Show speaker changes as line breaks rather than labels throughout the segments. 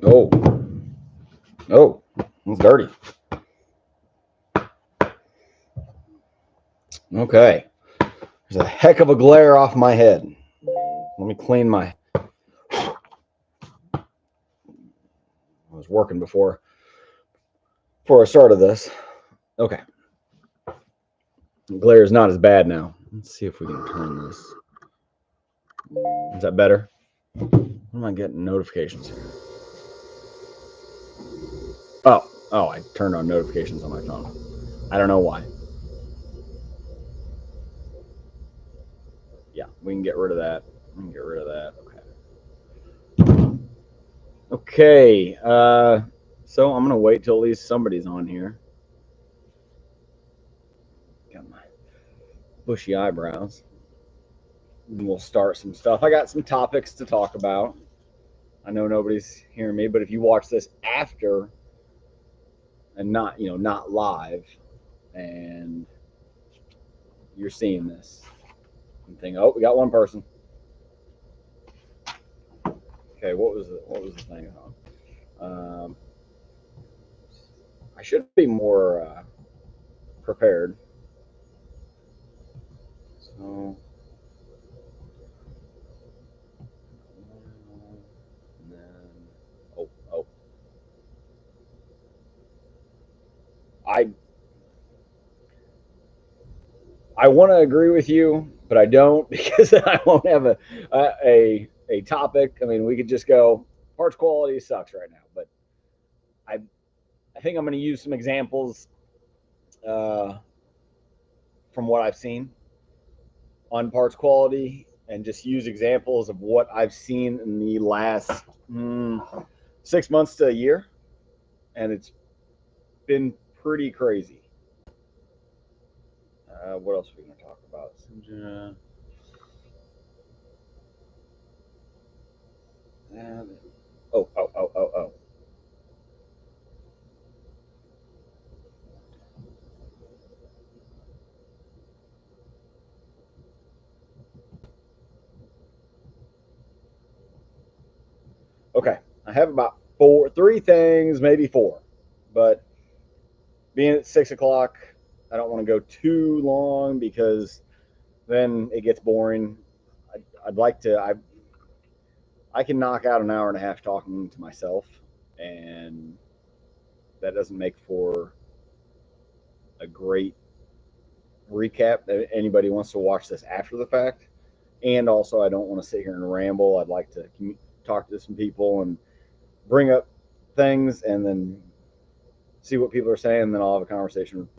Oh, oh, it's dirty. Okay. There's a heck of a glare off my head. Let me clean my. I was working before I started this. Okay. The glare is not as bad now. Let's see if we can turn this. Is that better? What am I getting notifications here? Oh, I turned on notifications on my phone. I don't know why. Yeah, we can get rid of that. We can get rid of that. Okay. Okay. So I'm gonna wait till at least somebody's on here. Got my bushy eyebrows. And we'll start some stuff. I got some topics to talk about. I know nobody's hearing me, but if you watch this after and not live, and you're seeing this and think, oh, we got one person. Okay, what was the thing on? I should be more prepared. So, and then, oh, I I want to agree with you, but I don't because then I won't have a topic. I mean, we could just go parts quality sucks right now, but I I think I'm going to use some examples uh, from what I've seen on parts quality and just use examples of what I've seen in the last 6 months to a year, and it's been pretty crazy. What else are we going to talk about? Oh. Okay, I have about three things, maybe four, but being at 6 o'clock, I don't want to go too long because then it gets boring. I'd like to. I can knock out an hour and a half talking to myself, and that doesn't make for a great recap that anybody wants to watch this after the fact. And also, I don't want to sit here and ramble. I'd like to talk to some people and bring up things, and then see what people are saying. And then I'll have a conversation with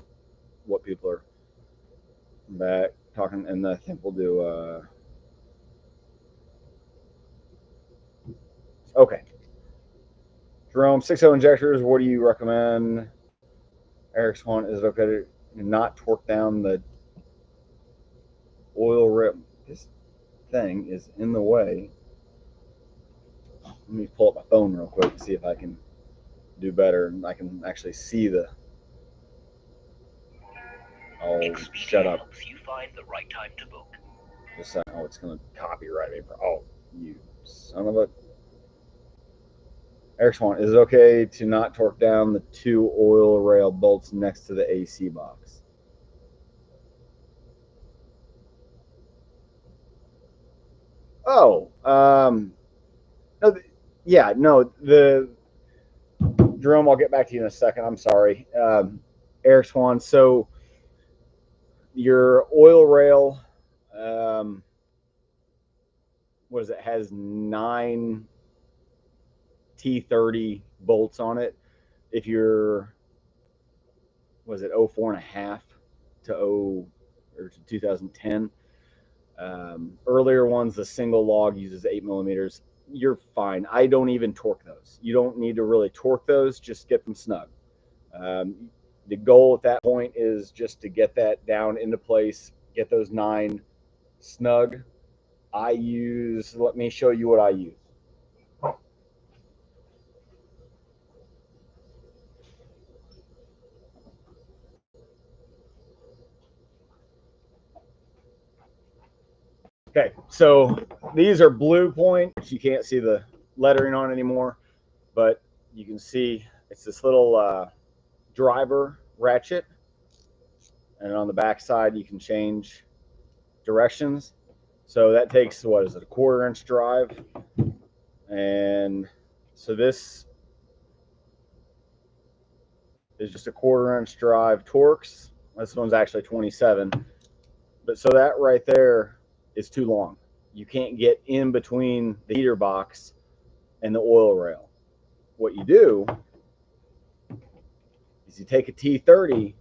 what people are back talking, and I think we'll do. Okay, Jerome, 6.0 injectors. What do you recommend? Eric's one. Is it okay to not torque down the oil rip? This thing is in the way. Let me pull up my phone real quick and see if I can do better, and I can actually see the. Oh, shut up! You find the right time to book. Just oh, it's gonna copyright me. Oh, you son of a. Eric's one. Is it okay to not torque down the two oil rail bolts next to the AC box? Oh, no, yeah, no, the Jerome. I'll get back to you in a second. I'm sorry, Eric Swan. So your oil rail, um, what is it? Has nine T30 bolts on it. If you're, was it 04.5 to 2010? Earlier ones, the single log uses 8 millimeters. You're fine. I don't even torque those. You don't need to really torque those. Just get them snug. Um, the goal at that point is just to get that down into place, get those nine snug. Let me show you what I use. Okay, so these are blue points. You can't see the lettering on it anymore. But you can see it's this little driver ratchet, and on the back side you can change directions. So that takes, what is it, a 1/4 inch drive. And so this is just a 1/4 inch drive Torx. This one's actually 27. But so that right there is too long. You can't get in between the heater box and the oil rail. What you do is you take a T30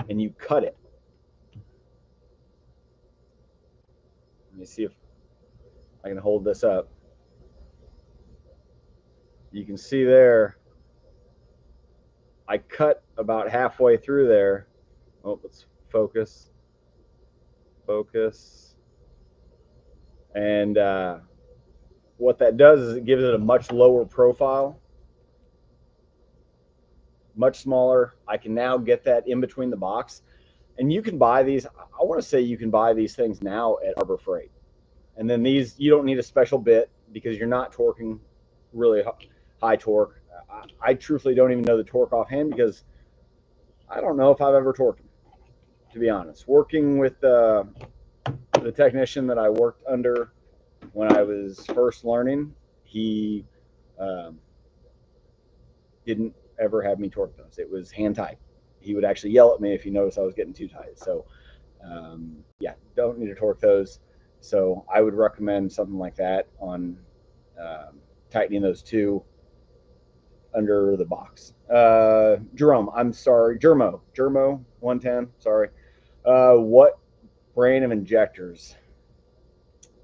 and you cut it. Let me see if I can hold this up. You can see there, I cut about halfway through there. Oh, let's focus. Focus. And what that does is it gives it a much lower profile, much smaller. I can now get that in between the box. And you can buy these. I want to say you can buy these things now at Harbor Freight. And then these, you don't need a special bit because you're not torquing really high torque. I truthfully don't even know the torque offhand because I don't know if I've ever torqued them, to be honest. Working with the technician that I worked under when I was first learning, he didn't ever have me torque those. It was hand tight. He would actually yell at me if he noticed I was getting too tight. So yeah, don't need to torque those. So I would recommend something like that on tightening those two under the box. Jerome, I'm sorry, Germo 110, sorry. What brand of injectors?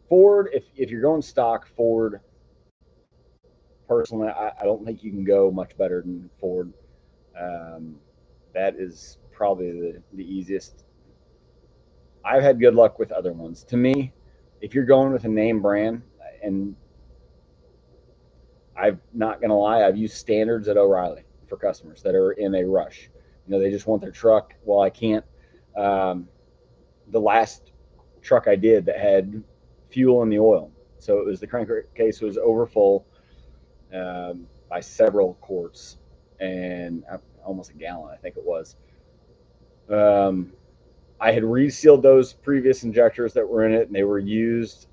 Ford, if you're going stock Ford, personally, I don't think you can go much better than Ford. That is probably the easiest. I've had good luck with other ones. To me, if you're going with a name brand, and I'm not gonna lie, I've used standards at O'Reilly for customers that are in a rush. You know, they just want their truck. Well, I can't. The last truck I did that had fuel in the oil, so it was the crankcase was over full by several quarts and almost a gallon, I think it was. Um, I had resealed those previous injectors that were in it, and they were used.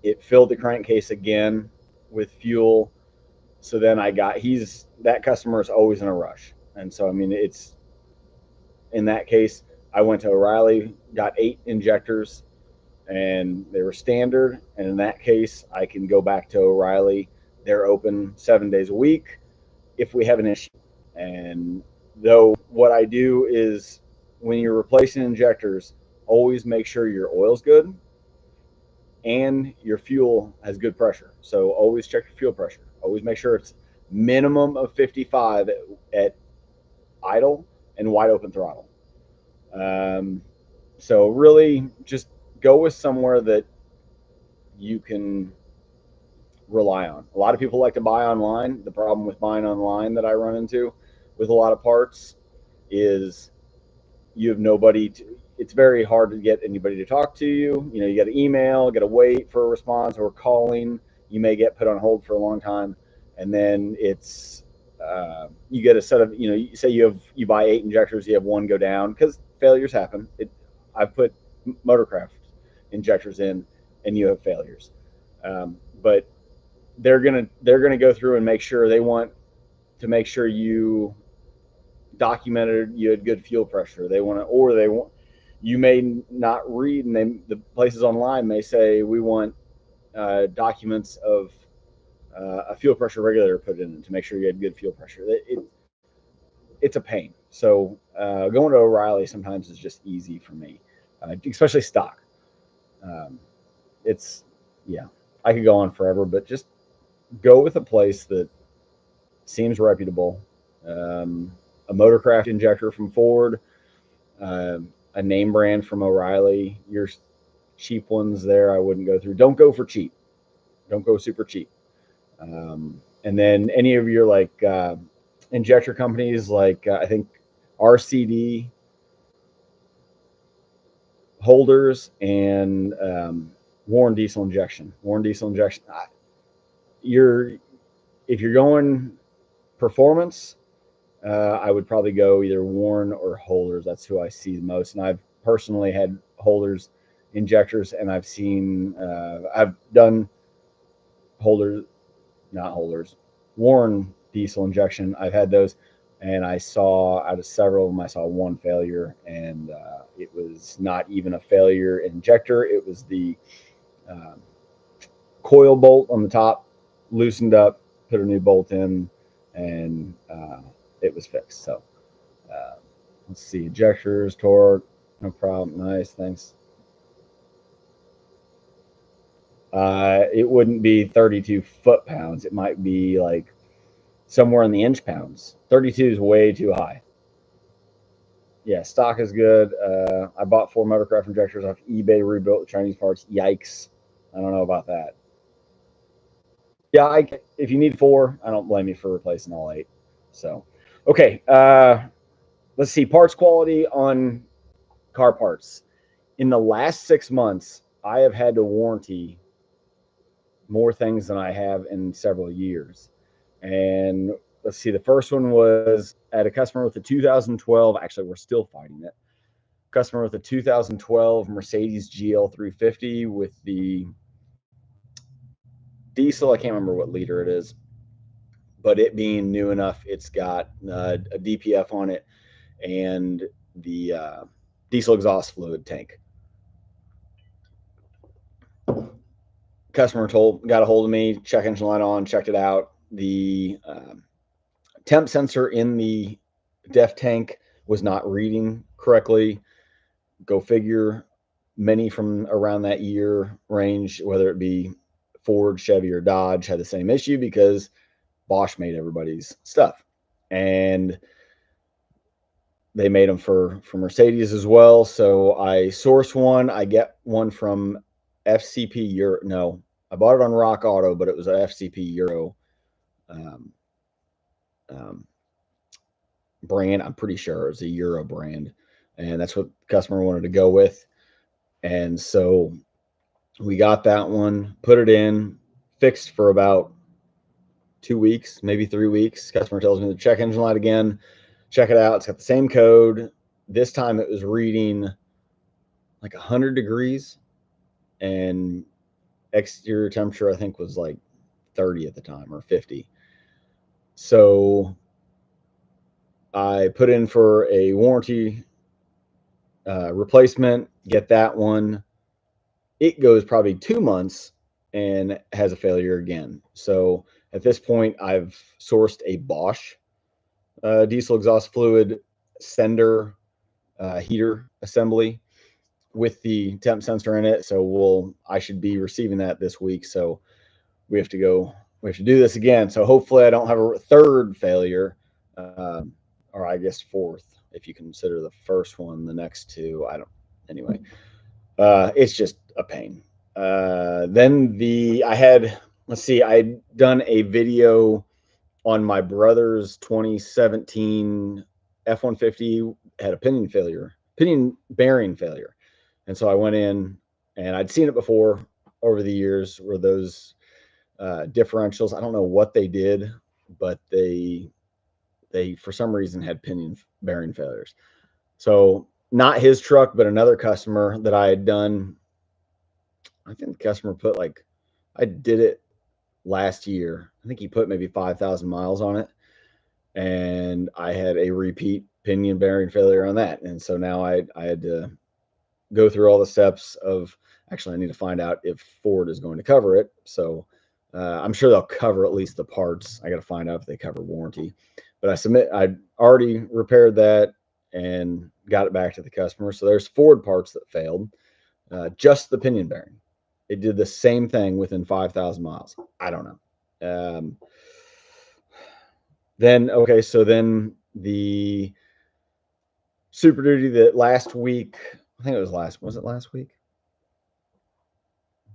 It filled the crankcase again with fuel. So then that customer is always in a rush. And so, I mean, it's in that case, I went to O'Reilly, got 8 injectors, and they were standard. And in that case, I can go back to O'Reilly. They're open 7 days a week if we have an issue. And though what I do is when you're replacing injectors, always make sure your oil's good and your fuel has good pressure. So always check your fuel pressure. Always make sure it's minimum of 55 at idle and wide open throttle. So really just go with somewhere that you can rely on. A lot of people like to buy online. The problem with buying online that I run into with a lot of parts is you have nobody to, it's very hard to get anybody to talk to you. You know, you got to email, got to wait for a response, or calling. You may get put on hold for a long time, and then it's you get a set of, you know, you say you buy 8 injectors, you have one go down because failures happen. I've put motorcraft injectors in, and you have failures, but they're gonna go through and make sure they want to make sure you documented you had good fuel pressure. They want to, or they want, you may not read, and the places online may say we want documents of a fuel pressure regulator put in to make sure you had good fuel pressure. It's a pain. So going to O'Reilly sometimes is just easy for me, especially stock. Um, it's yeah, I could go on forever, but just go with a place that seems reputable. A motorcraft injector from Ford, a name brand from O'Reilly. Your cheap ones there, I wouldn't go through. Don't go for cheap. Don't go super cheap. And then any of your like injector companies, like I think RCD holders and Warren Diesel injection. Warren Diesel injection. You're if you're going performance, I would probably go either Warren or Holders. That's who I see the most. And I've personally had Holders injectors, and I've done Holders, not Holders, Warren diesel injection. I've had those, and I saw out of several of them, I saw one failure, and it was not even a failure injector. It was the uh, coil bolt on the top loosened up, put a new bolt in, and it was fixed. So uh, let's see, injectors, torque, no problem. Nice, thanks. It wouldn't be 32 foot-pounds. It might be like somewhere in the inch pounds. 32 is way too high. Yeah, stock is good. I bought 4 motorcraft injectors off eBay, rebuilt with Chinese parts. Yikes. I don't know about that. Yeah, if you need 4, I don't blame you for replacing all 8. So, okay. Let's see. Parts quality on car parts. In the last 6 months, I have had to warranty more things than I have in several years. And let's see, the first one was at a customer with a 2012. Actually, we're still fighting it. Customer with a 2012 Mercedes GL 350 with the diesel. I can't remember what liter it is, but it being new enough, it's got a DPF on it and the diesel exhaust fluid tank. Customer got a hold of me, check engine light on, checked it out. The temp sensor in the def tank was not reading correctly. Go figure. Many from around that year range, whether it be Ford, Chevy, or Dodge, had the same issue because Bosch made everybody's stuff, and they made them for Mercedes as well. So I source one. I get one from FCP Euro. No, I bought it on Rock Auto, but it was an FCP Euro um, um, brand. I'm pretty sure it was a Euro brand, and that's what the customer wanted to go with. And so we got that one, put it in, fixed for about 2 weeks, maybe 3 weeks. Customer tells me to check engine light again, check it out. It's got the same code. This time it was reading like 100 degrees, and exterior temperature, I think, was like 30 at the time or 50. So I put in for a warranty replacement, get that one. It goes probably 2 months and has a failure again. So at this point, I've sourced a Bosch diesel exhaust fluid sender heater assembly with the temp sensor in it. So I should be receiving that this week. So we have to do this again. So hopefully I don't have a third failure, or I guess fourth, if you consider the first one, the next two. I don't, anyway, it's just a pain. Let's see, I'd done a video on my brother's 2017 F-150 had a pinion bearing failure. And so I went in, and I'd seen it before over the years where those differentials, I don't know what they did, but they for some reason had pinion bearing failures. So not his truck, but another customer that I had done. I think the customer put I did it last year. I think he put maybe 5,000 miles on it, and I had a repeat pinion bearing failure on that. And so now I had to go through all the steps of, actually, I need to find out if Ford is going to cover it. So I'm sure they'll cover at least the parts. I got to find out if they cover warranty. But I already repaired that and got it back to the customer. So there's Ford parts that failed, just the pinion bearing. It did the same thing within 5,000 miles. I don't know. Then the Super Duty that last week, I think it was it last week?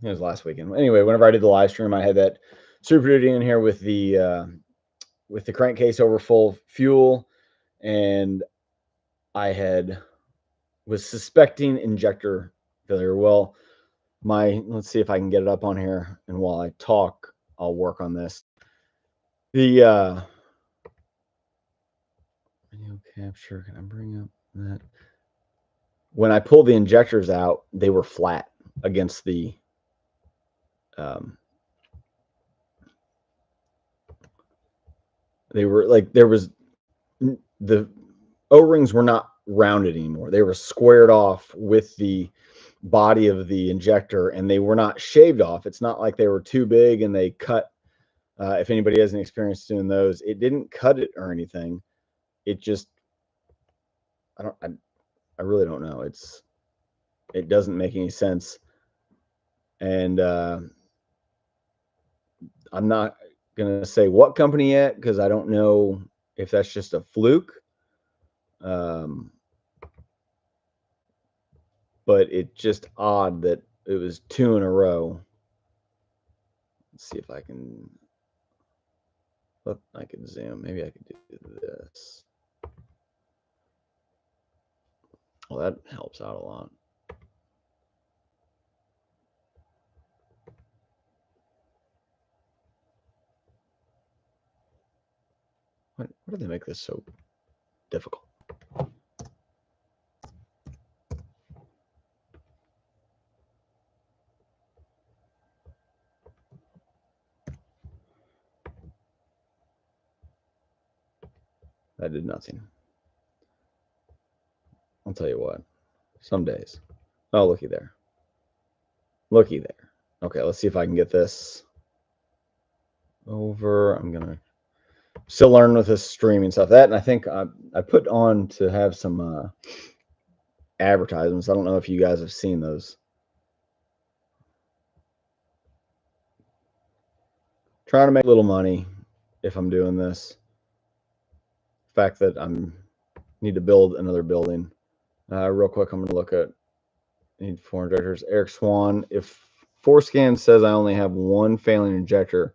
It was last weekend. Anyway, whenever I did the live stream, I had that Super Duty in here with the crankcase over full fuel, and I was suspecting injector failure. Well, let's see if I can get it up on here, and while I talk, I'll work on this. The video capture, can I bring up that? When I pulled the injectors out, they were flat against the um, they were like there was the O-rings were not rounded anymore. They were squared off with the body of the injector, and they were not shaved off. It's not like they were too big and they cut. If anybody has any experience doing those, it didn't cut it or anything. It just I don't I really don't know. It doesn't make any sense, and I'm not gonna say what company yet because I don't know if that's just a fluke. Um, but it's just odd that it was two in a row. Let's see if I can. Look, I can zoom. Maybe I could do this. Well, that helps out a lot. Why do they make this so difficult? That did nothing. I'll tell you what. Some days. Oh, looky there. Looky there. Okay, let's see if I can get this over. I'm gonna still learn with this streaming stuff. That, and I think I put on to have some advertisements. I don't know if you guys have seen those. Trying to make a little money if I'm doing this. The fact that I'm need to build another building. Real quick, I'm going to look at need four injectors. Eric Swan, if Forescan says I only have one failing injector,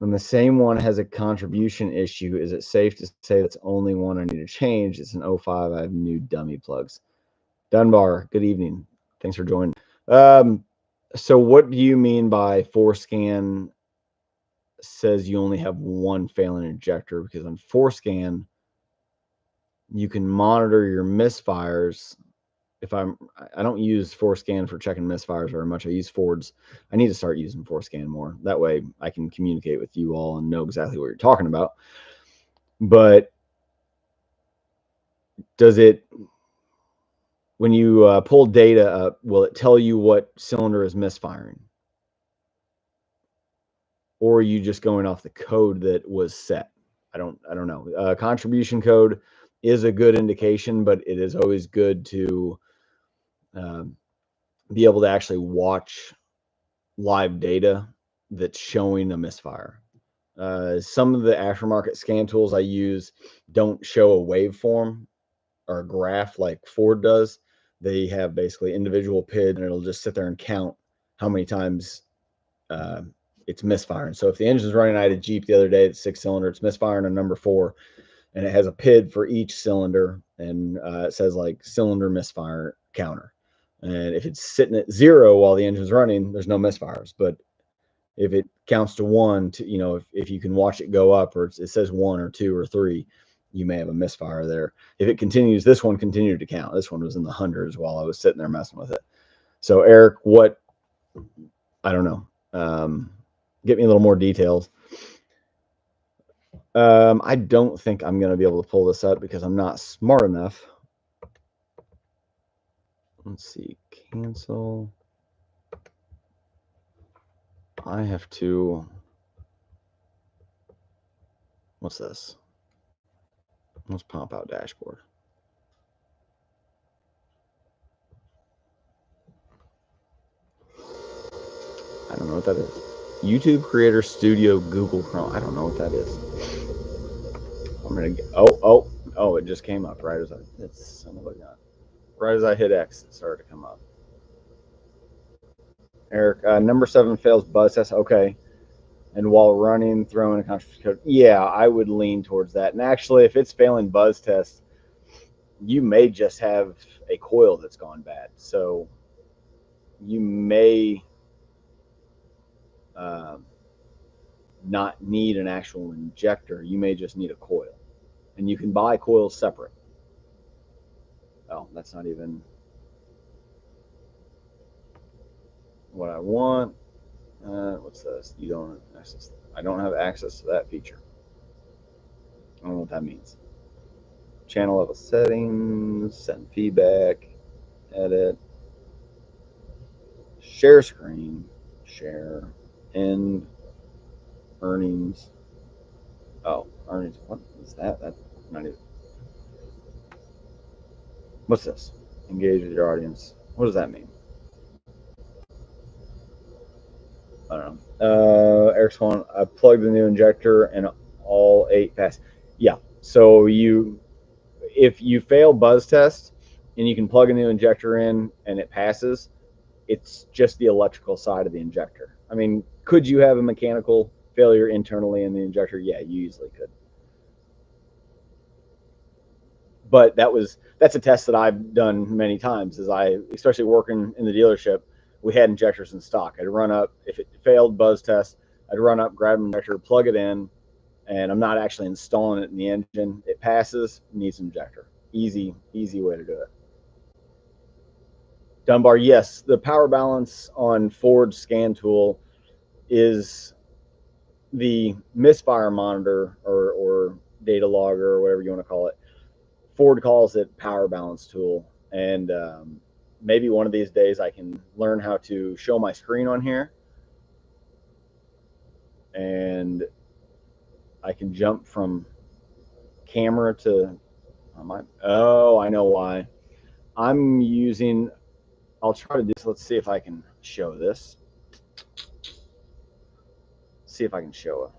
and the same one has a contribution issue, is it safe to say that's only one I need to change? It's an 05. I have new dummy plugs. Dunbar, good evening. Thanks for joining. So what do you mean by Forescan says you only have one failing injector? Because on Forescan, you can monitor your misfires. I don't use Forescan for checking misfires very much. I use Fords. I need to start using Forescan more. That way I can communicate with you all and know exactly what you're talking about. But does it, when you pull data up, will it tell you what cylinder is misfiring? Or are you just going off the code that was set? I don't know. Contribution code is a good indication, but it is always good to um, be able to actually watch live data that's showing a misfire. Some of the aftermarket scan tools I use don't show a waveform or a graph like Ford does. They have basically individual PID, and it'll just sit there and count how many times uh, it's misfiring. So if the engine's running, I had a Jeep the other day, it's 6-cylinder, it's misfiring a number 4, and it has a PID for each cylinder, and it says like cylinder misfire counter. And if it's sitting at 0 while the engine's running, there's no misfires. But if it counts to 1, if you can watch it go up, or it says 1 or 2 or 3, you may have a misfire there. If it continues, this one continued to count. This one was in the hundreds while I was sitting there messing with it. So Eric, I don't know. Get me a little more details. I don't think I'm going to be able to pull this up because I'm not smart enough. Let's see, cancel. I have to, what's this? Let's pop out dashboard. I don't know what that is. YouTube Creator Studio Google Chrome. I don't know what that is. I'm gonna get, oh, it just came up right as right as I hit X, it started to come up. Eric, number 7 fails buzz test. Okay. And while running, throwing a contribution code. Yeah, I would lean towards that. And actually, if it's failing buzz test, you may just have a coil that's gone bad. So you may not need an actual injector. You may just need a coil, and you can buy coils separate. Oh, that's not even what I want. What's this? You don't have access. I don't have access to that feature. I don't know what that means. Channel level settings, send feedback, edit, share screen, share, end, earnings. Oh, earnings. What is that? That's not even. What's this? Engage with your audience. What does that mean? I don't know. Eric's calling. I plugged the new injector and all 8 passed. Yeah. So if you fail buzz test and you can plug a new injector in and it passes, it's just the electrical side of the injector. I mean, could you have a mechanical failure internally in the injector? Yeah, you easily could. But that's a test that I've done many times. Especially working in the dealership, we had injectors in stock. I'd run up if it failed buzz test. I'd run up, grab an injector, plug it in, and I'm not actually installing it in the engine. It passes, needs an injector. Easy way to do it. Dunbar, yes, the power balance on Ford scan tool is the misfire monitor or data logger or whatever you want to call it. Ford calls it power balance tool, and maybe one of these days I can learn how to show my screen on here, and I can jump from camera to. Oh, I know why. I'm using. I'll try to do this. Let's see if I can show this. See if I can show it.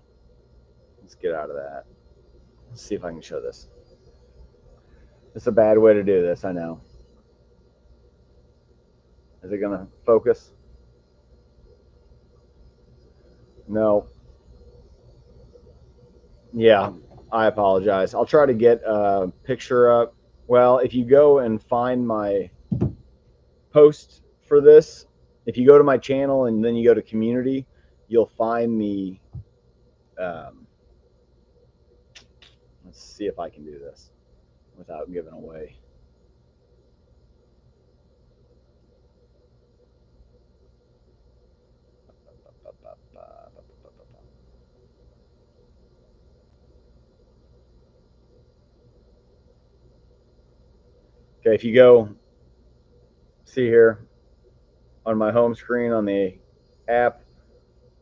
Let's get out of that. Let's see if I can show this. It's a bad way to do this, I know. Is it gonna focus? No. Yeah, I apologize. I'll try to get a picture up. Well, if you go and find my post for this, if you go to my channel and then you go to community, you'll find the. Um, let's see if I can do this without giving away. Okay, if you go see here on my home screen on the app,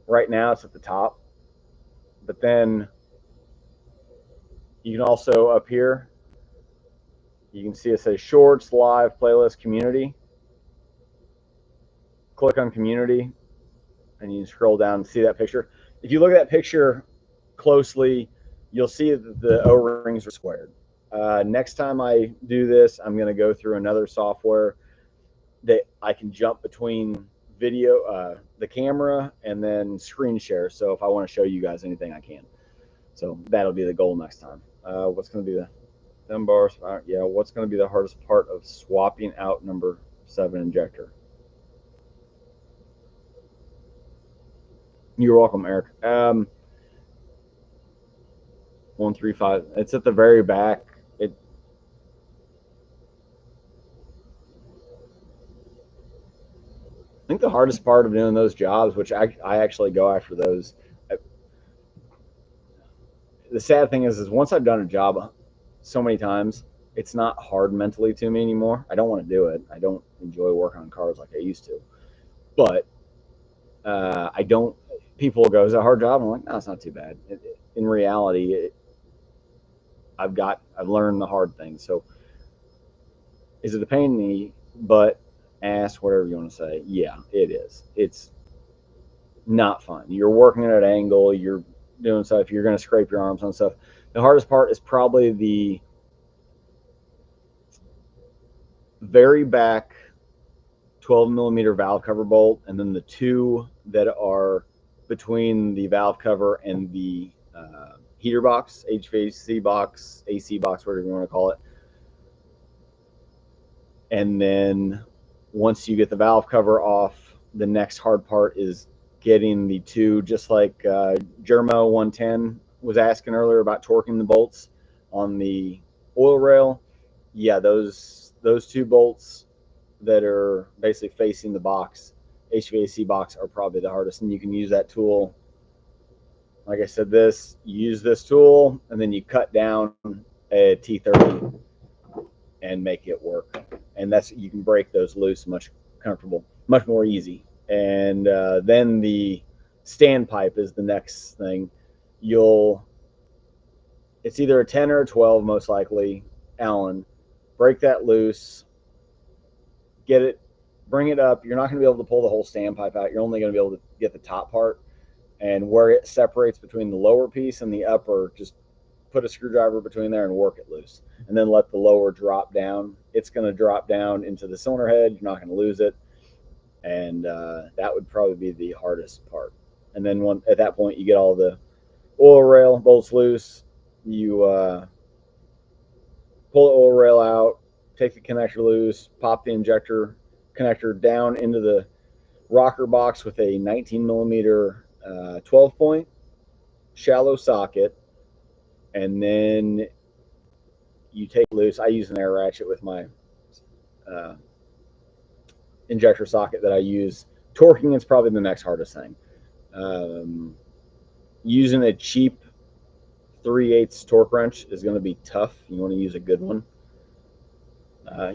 right now it's at the top, but then you can also up here, you can see it says shorts, live, playlist, community. Click on community and you can scroll down and see that picture. If you look at that picture closely, you'll see that the O-rings are squared. Next time I do this, I'm going to go through another software that I can jump between video, the camera, and then screen share. So if I want to show you guys anything, I can. So that'll be the goal next time. What's going to be the Dunbar? Yeah, what's going to be the hardest part of swapping out number 7 injector? You're welcome, Eric. 135. It's at the very back. I think the hardest part of doing those jobs, which I actually go after those. The sad thing is once I've done a job so many times, it's not hard mentally to me anymore. I don't want to do it. I don't enjoy working on cars like I used to. But I don't. People go, "Is it a hard job?" I'm like, "No, it's not too bad." In reality, I've learned the hard things. So, is it a pain in the butt, ass, whatever you want to say? Yeah, it is. It's not fun. You're working at an angle. You're doing stuff. You're going to scrape your arms on stuff. The hardest part is probably the very back 12 millimeter valve cover bolt, and then the 2 that are between the valve cover and the heater box, HVAC box, AC box, whatever you want to call it. And then once you get the valve cover off, the next hard part is getting the two, just like Germo 110 was asking earlier about torquing the bolts on the oil rail. Yeah, those two bolts that are basically facing the box, HVAC box, are probably the hardest. And you can use that tool. Like I said, you use this tool, and then you cut down a T30 and make it work. And you can break those loose much more easy. And then the standpipe is the next thing. It's either a 10 or a 12, most likely, Allen. Break that loose, get it, bring it up. You're not going to be able to pull the whole standpipe out. You're only going to be able to get the top part. And where it separates between the lower piece and the upper, just put a screwdriver between there and work it loose. And then let the lower drop down. It's going to drop down into the cylinder head. You're not going to lose it. And that would probably be the hardest part. And then at that point, you get all the oil rail bolts loose. You pull the oil rail out, take the connector loose, pop the injector connector down into the rocker box with a 19 millimeter 12 point shallow socket, and then you take loose. I use an air ratchet with my uh, injector socket that I use. Torquing is probably the next hardest thing. Using a cheap 3/8 torque wrench is going to be tough. You want to use a good one.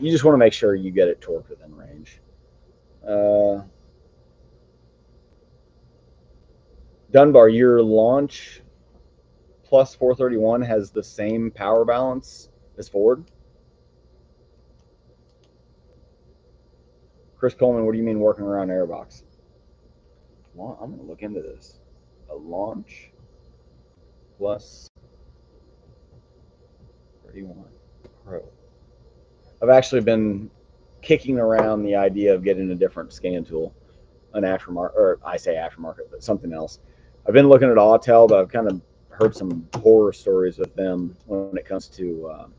You just want to make sure you get it torqued within range. Dunbar, your launch plus 431 has the same power balance as Ford? Chris Coleman, what do you mean working around airbox? Well, I'm going to look into this. A launch plus 31 Pro. I've actually been kicking around the idea of getting a different scan tool, an aftermarket, or I say aftermarket, but something else. I've been looking at Autel, but I've kind of heard some horror stories with them when it comes to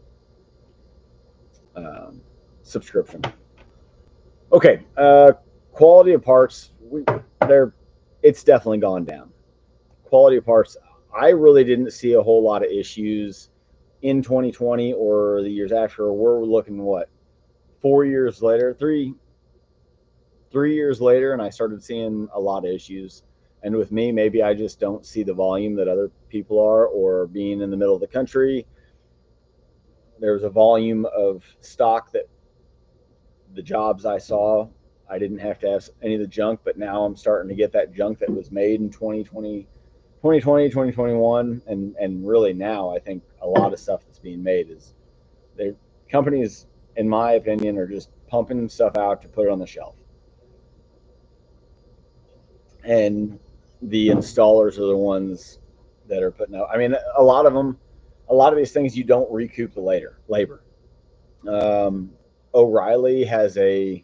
subscription. Okay, quality of parts, it's definitely gone down. Quality of parts, I really didn't see a whole lot of issues in 2020 or the years after. We're looking, what, 4 years later, three years later, and I started seeing a lot of issues. And with me, maybe I just don't see the volume that other people are, or being in the middle of the country, there's a volume of stock that the jobs I saw, I didn't have to have any of the junk, but now I'm starting to get that junk that was made in 2021. And really now I think a lot of stuff that's being made is companies, in my opinion, are just pumping stuff out to put it on the shelf. And the installers are the ones that are putting out. I mean, a lot of these things you don't recoup the labor. O'Reilly has I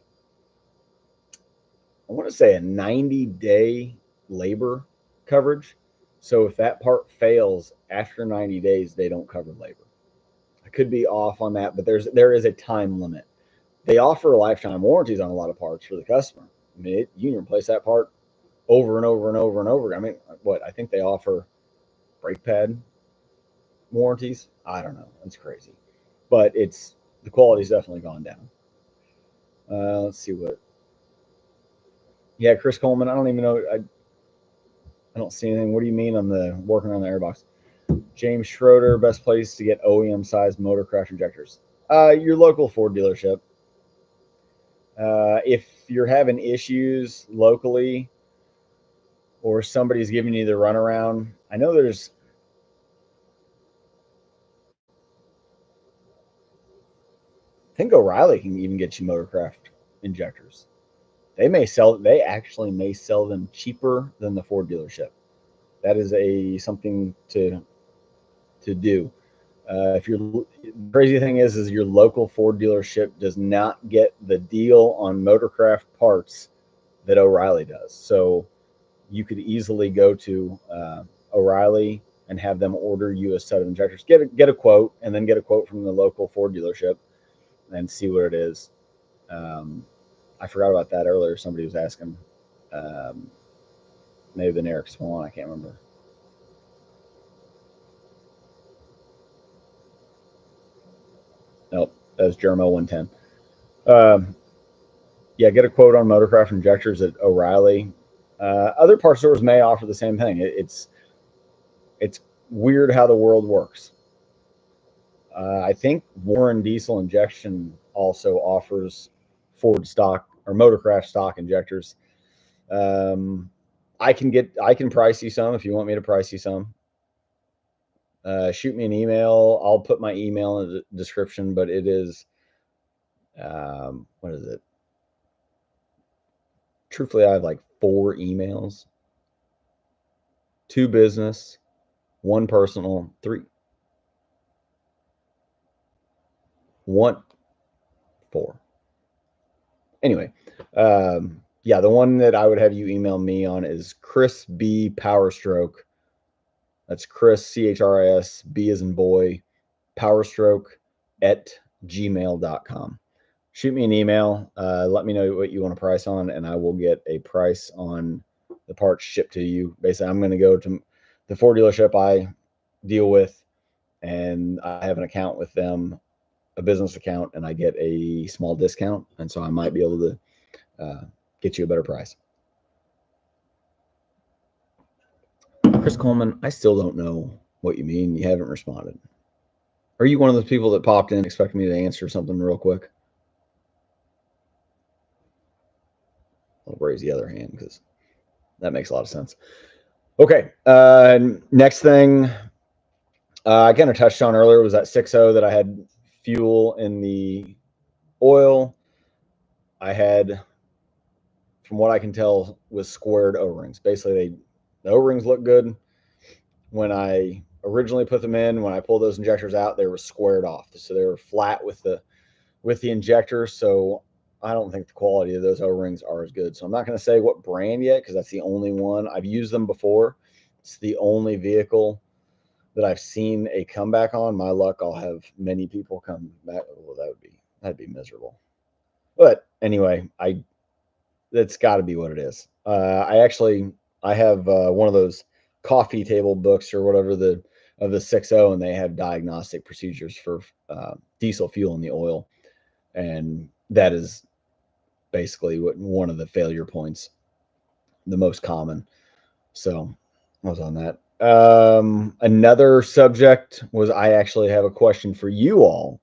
want to say a 90-day labor coverage. So if that part fails after 90 days, they don't cover labor. I could be off on that, but there is a time limit. They offer lifetime warranties on a lot of parts for the customer. I mean, you can replace that part over and over and over and over. I mean, I think they offer brake pad warranties. I don't know. It's crazy, but the quality's definitely gone down. Let's see what. Yeah, Chris Coleman. I don't even know. I don't see anything. What do you mean on the working on the airbox? James Schroeder, best place to get OEM sized motorcraft injectors. Your local Ford dealership. If you're having issues locally, or somebody's giving you the runaround, I know I think O'Reilly can even get you motorcraft injectors. They actually may sell them cheaper than the Ford dealership. That is something to do. If your crazy thing is your local Ford dealership does not get the deal on motorcraft parts that O'Reilly does. So you could easily go to O'Reilly and have them order you a set of injectors. Get a quote, and then get a quote from the local Ford dealership and see what it is. I forgot about that earlier. Somebody was asking. Maybe been Eric Swan. I can't remember. Nope, that was Jeremo 110. Yeah, get a quote on motorcraft injectors at O'Reilly. Other parts stores may offer the same thing. It's weird how the world works. I think Warren Diesel Injection also offers Ford stock or Motorcraft stock injectors. Um, I can price you some if you want me to price you some. Shoot me an email. I'll put my email in the description, but it is what is it? Truthfully, I have like 4 emails: 2 business, 1 personal, 4. Anyway, yeah, the one that I would have you email me on is Chris B Powerstroke. That's Chris, Chris, B as in boy, powerstroke at gmail.com. Shoot me an email. Let me know what you want to price on, and I will get a price on the parts shipped to you. Basically, I'm going to go to the Ford dealership I deal with, and I have an account with them, a business account, and I get a small discount. And so I might be able to get you a better price. Chris Coleman, I still don't know what you mean. You haven't responded. Are you one of those people that popped in expecting me to answer something real quick? I'll raise the other hand because that makes a lot of sense. Okay. Next thing I kind of touched on earlier was that 6.0 that I had fuel in the oil. I had, from what I can tell, was squared O-rings. Basically, the O-rings look good. When I originally put them in, when I pulled those injectors out, they were squared off. So they were flat with the injector. So I don't think the quality of those O-rings are as good. So I'm not going to say what brand yet because that's the only one. I've used them before. It's the only vehicle that I've seen a comeback on. My luck, I'll have many people come back. Well, that'd be miserable. But anyway, that's got to be what it is. I have one of those coffee table books or whatever of the 6.0, and they have diagnostic procedures for diesel fuel in the oil, and that is basically one of the failure points, the most common. So I was on that. Another subject was I actually have a question for you all.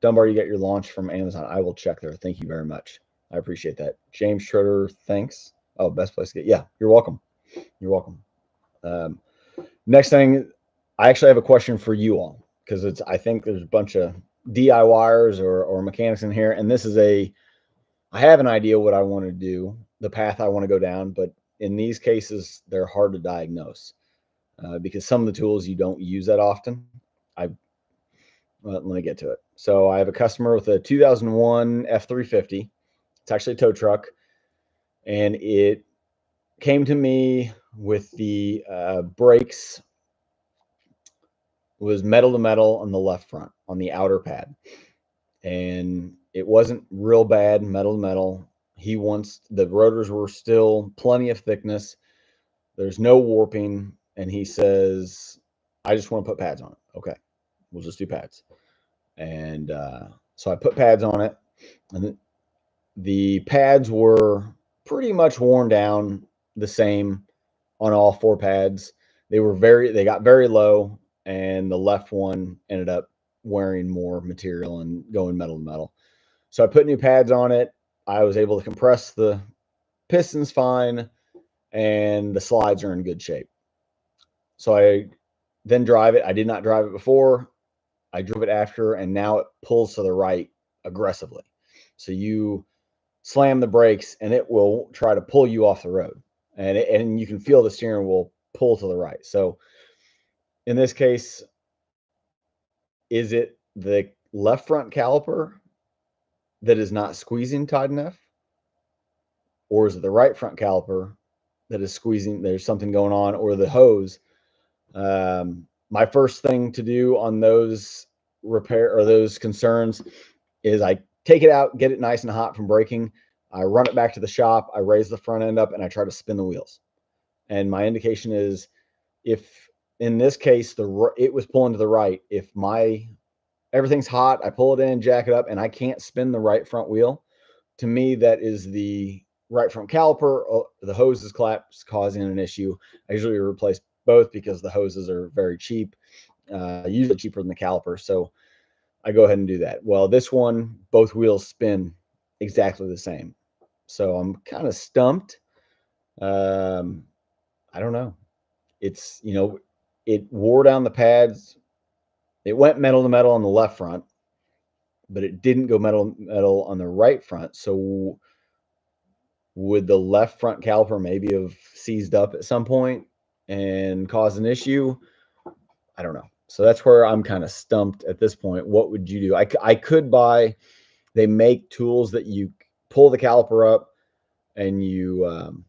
Dunbar, you get your launch from Amazon. I will check there. Thank you very much. I appreciate that. James Schroeder, thanks. Oh, best place to get. Yeah, you're welcome. You're welcome. Next thing, I actually have a question for you all because I think there's a bunch of DIYers or mechanics in here, and I have an idea what I want to do, the path I want to go down, but in these cases, they're hard to diagnose because some of the tools you don't use that often. Let me get to it. So I have a customer with a 2001 F350. It's actually a tow truck, and it came to me with the brakes was metal to metal on the left front on the outer pad, and it wasn't real bad metal to metal. The rotors were still plenty of thickness. There's no warping, and he says, "I just want to put pads on it." Okay, we'll just do pads. And so I put pads on it, and the pads were pretty much worn down the same on all 4 pads. They got very low, and the left one ended up wearing more material and going metal to metal. So I put new pads on it. I was able to compress the pistons fine, and the slides are in good shape. So I then drive it. I did not drive it before. I drove it after, and now it pulls to the right aggressively. So you slam the brakes, and it will try to pull you off the road, and you can feel the steering wheel pull to the right. So in this case, is it the left front caliper that is not squeezing tight enough, or is it the right front caliper that is squeezing? There's something going on, or the hose. My first thing to do on those those concerns is I take it out, get it nice and hot from braking, I run it back to the shop, I raise the front end up, and I try to spin the wheels. And my indication is, if in this case it was pulling to the right, if everything's hot, I pull it in, jack it up, and I can't spin the right front wheel, to me that is the right front caliper. The hose is collapsed, causing an issue. I usually replace both because the hoses are very cheap, usually cheaper than the caliper. So I go ahead and do that. Well, this one, both wheels spin exactly the same. So I'm kind of stumped. I don't know. It's, it wore down the pads. It went metal to metal on the left front, but it didn't go metal to metal on the right front. So would the left front caliper maybe have seized up at some point and caused an issue? I don't know. So that's where I'm kind of stumped at this point. What would you do? I could buy, they make tools that you pull the caliper up and you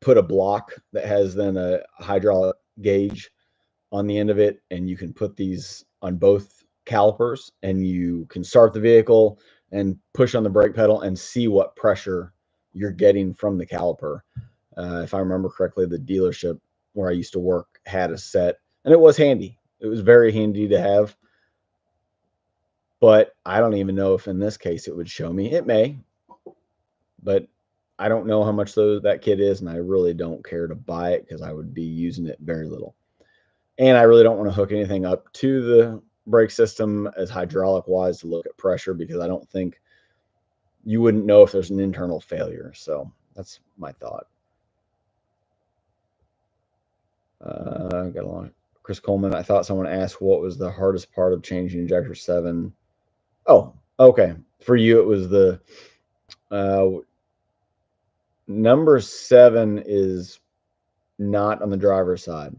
put a block that has then a hydraulic gauge on the end of it, and you can put these on both calipers, and you can start the vehicle and push on the brake pedal and see what pressure you're getting from the caliper. If I remember correctly, the dealership where I used to work had a set, and it was handy. It was very handy to have, but I don't even know if in this case it would show me. It may, but I don't know how much that kit is, and I really don't care to buy it because I would be using it very little. And I really don't want to hook anything up to the brake system as hydraulic wise to look at pressure, because I don't think you wouldn't know if there's an internal failure. So that's my thought. Got along. Chris Coleman, I thought someone asked what was the hardest part of changing injector 7. Oh, okay. For you, it was the number 7 is not on the driver's side.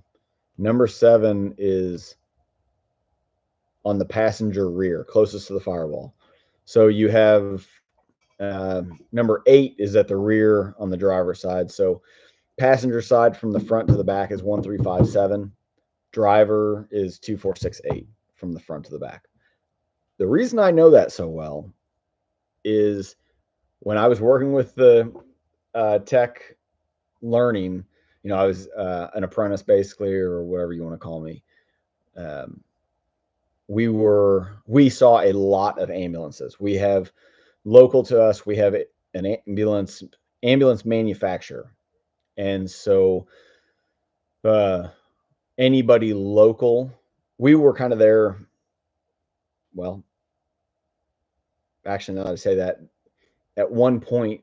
Number 7 is on the passenger rear, closest to the firewall. So you have number 8 is at the rear on the driver's side. So passenger side from the front to the back is 1357. Driver is 2468 from the front to the back. The reason I know that so well is when I was working with the tech learning, I was an apprentice basically, or whatever you want to call me. We saw a lot of ambulances. We have local to us, we have an ambulance manufacturer. And so anybody local, we were kind of there. Well, actually, now that I say that, at one point,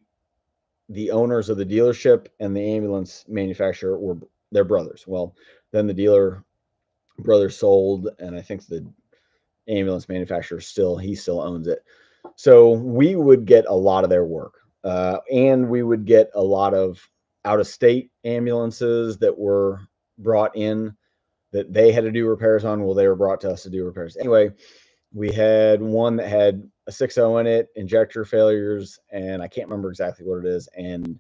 the owners of the dealership and the ambulance manufacturer were their brothers. Well, then the dealer brother sold, and I think the ambulance manufacturer still owns it. So we would get a lot of their work, and we would get a lot of out-of-state ambulances that were brought in that they had to do repairs on. Well, they were brought to us to do repairs. Anyway, we had one that had a 6.0 in it, injector failures, and I can't remember exactly what it is. And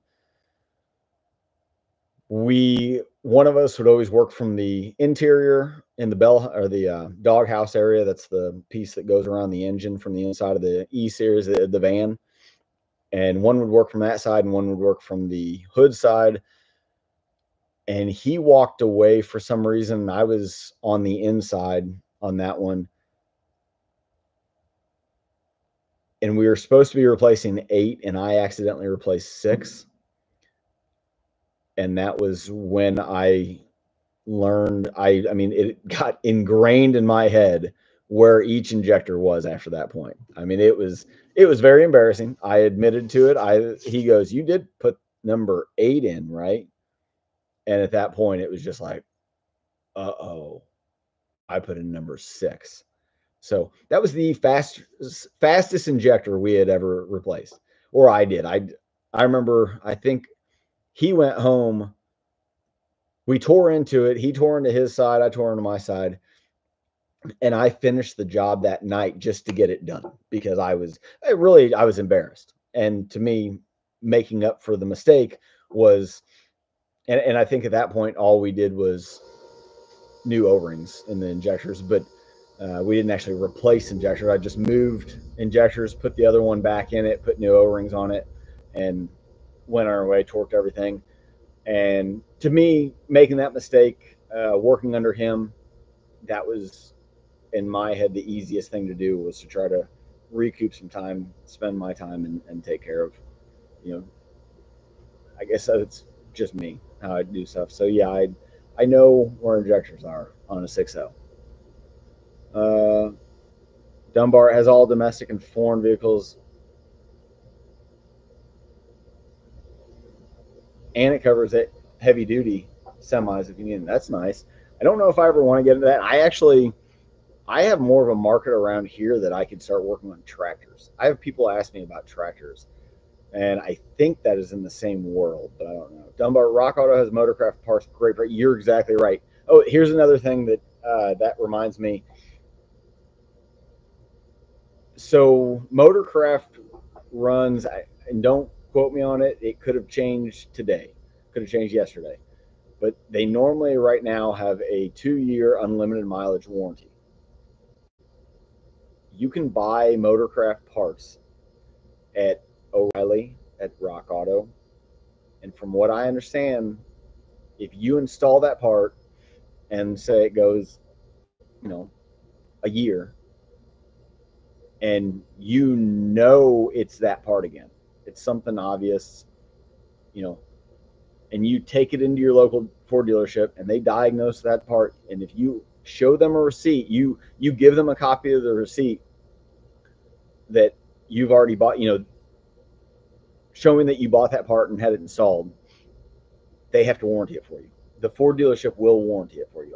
one of us would always work from the interior in the bell or the doghouse area. That's the piece that goes around the engine from the inside of the E series, the van. And one would work from that side, and one would work from the hood side. And he walked away for some reason. I was on the inside on that one. And we were supposed to be replacing 8, and I accidentally replaced 6. And that was when I learned, I mean, it got ingrained in my head where each injector was after that point. I mean, it was very embarrassing. I admitted to it. He goes, "You did put number 8 in, right?" And at that point, it was just like, uh-oh, I put in number 6. So that was the fastest injector we had ever replaced, or I did. I remember, I think he went home. We tore into it. He tore into his side. I tore into my side. And I finished the job that night just to get it done, because I was embarrassed. And to me, making up for the mistake was, and I think at that point, all we did was new O-rings in the injectors. But We didn't actually replace injectors. I just moved injectors, put the other one back in it, put new O-rings on it, and went on our way, torqued everything. And to me, making that mistake, working under him, that was in my head the easiest thing to do, was to try to recoup some time, spend my time, and take care of, you know, I guess it's just me how I do stuff. So yeah, I know where injectors are on a 6.0. Uh, Dunbar has all domestic and foreign vehicles, and it covers it heavy duty semis if you need them. That's nice. I don't know if I ever want to get into that. I have more of a market around here that I could start working on tractors. I have people ask me about tractors, and I think that is in the same world, but I don't know. Dunbar Rock Auto has motorcraft parts. Great, you're exactly right. Oh, here's another thing that that reminds me. So motorcraft runs, and don't quote me on it. It could have changed today, could have changed yesterday, but they normally right now have a 2-year unlimited mileage warranty. You can buy motorcraft parts at O'Reilly, at Rock Auto, and from what I understand, if you install that part and say it goes, a year, and it's that part again, it's something obvious, you know, and you take it into your local Ford dealership and they diagnose that part, and if you show them a receipt, you give them a copy of the receipt that you've already bought, showing that you bought that part and had it installed, they have to warranty it for you. The Ford dealership will warranty it for you.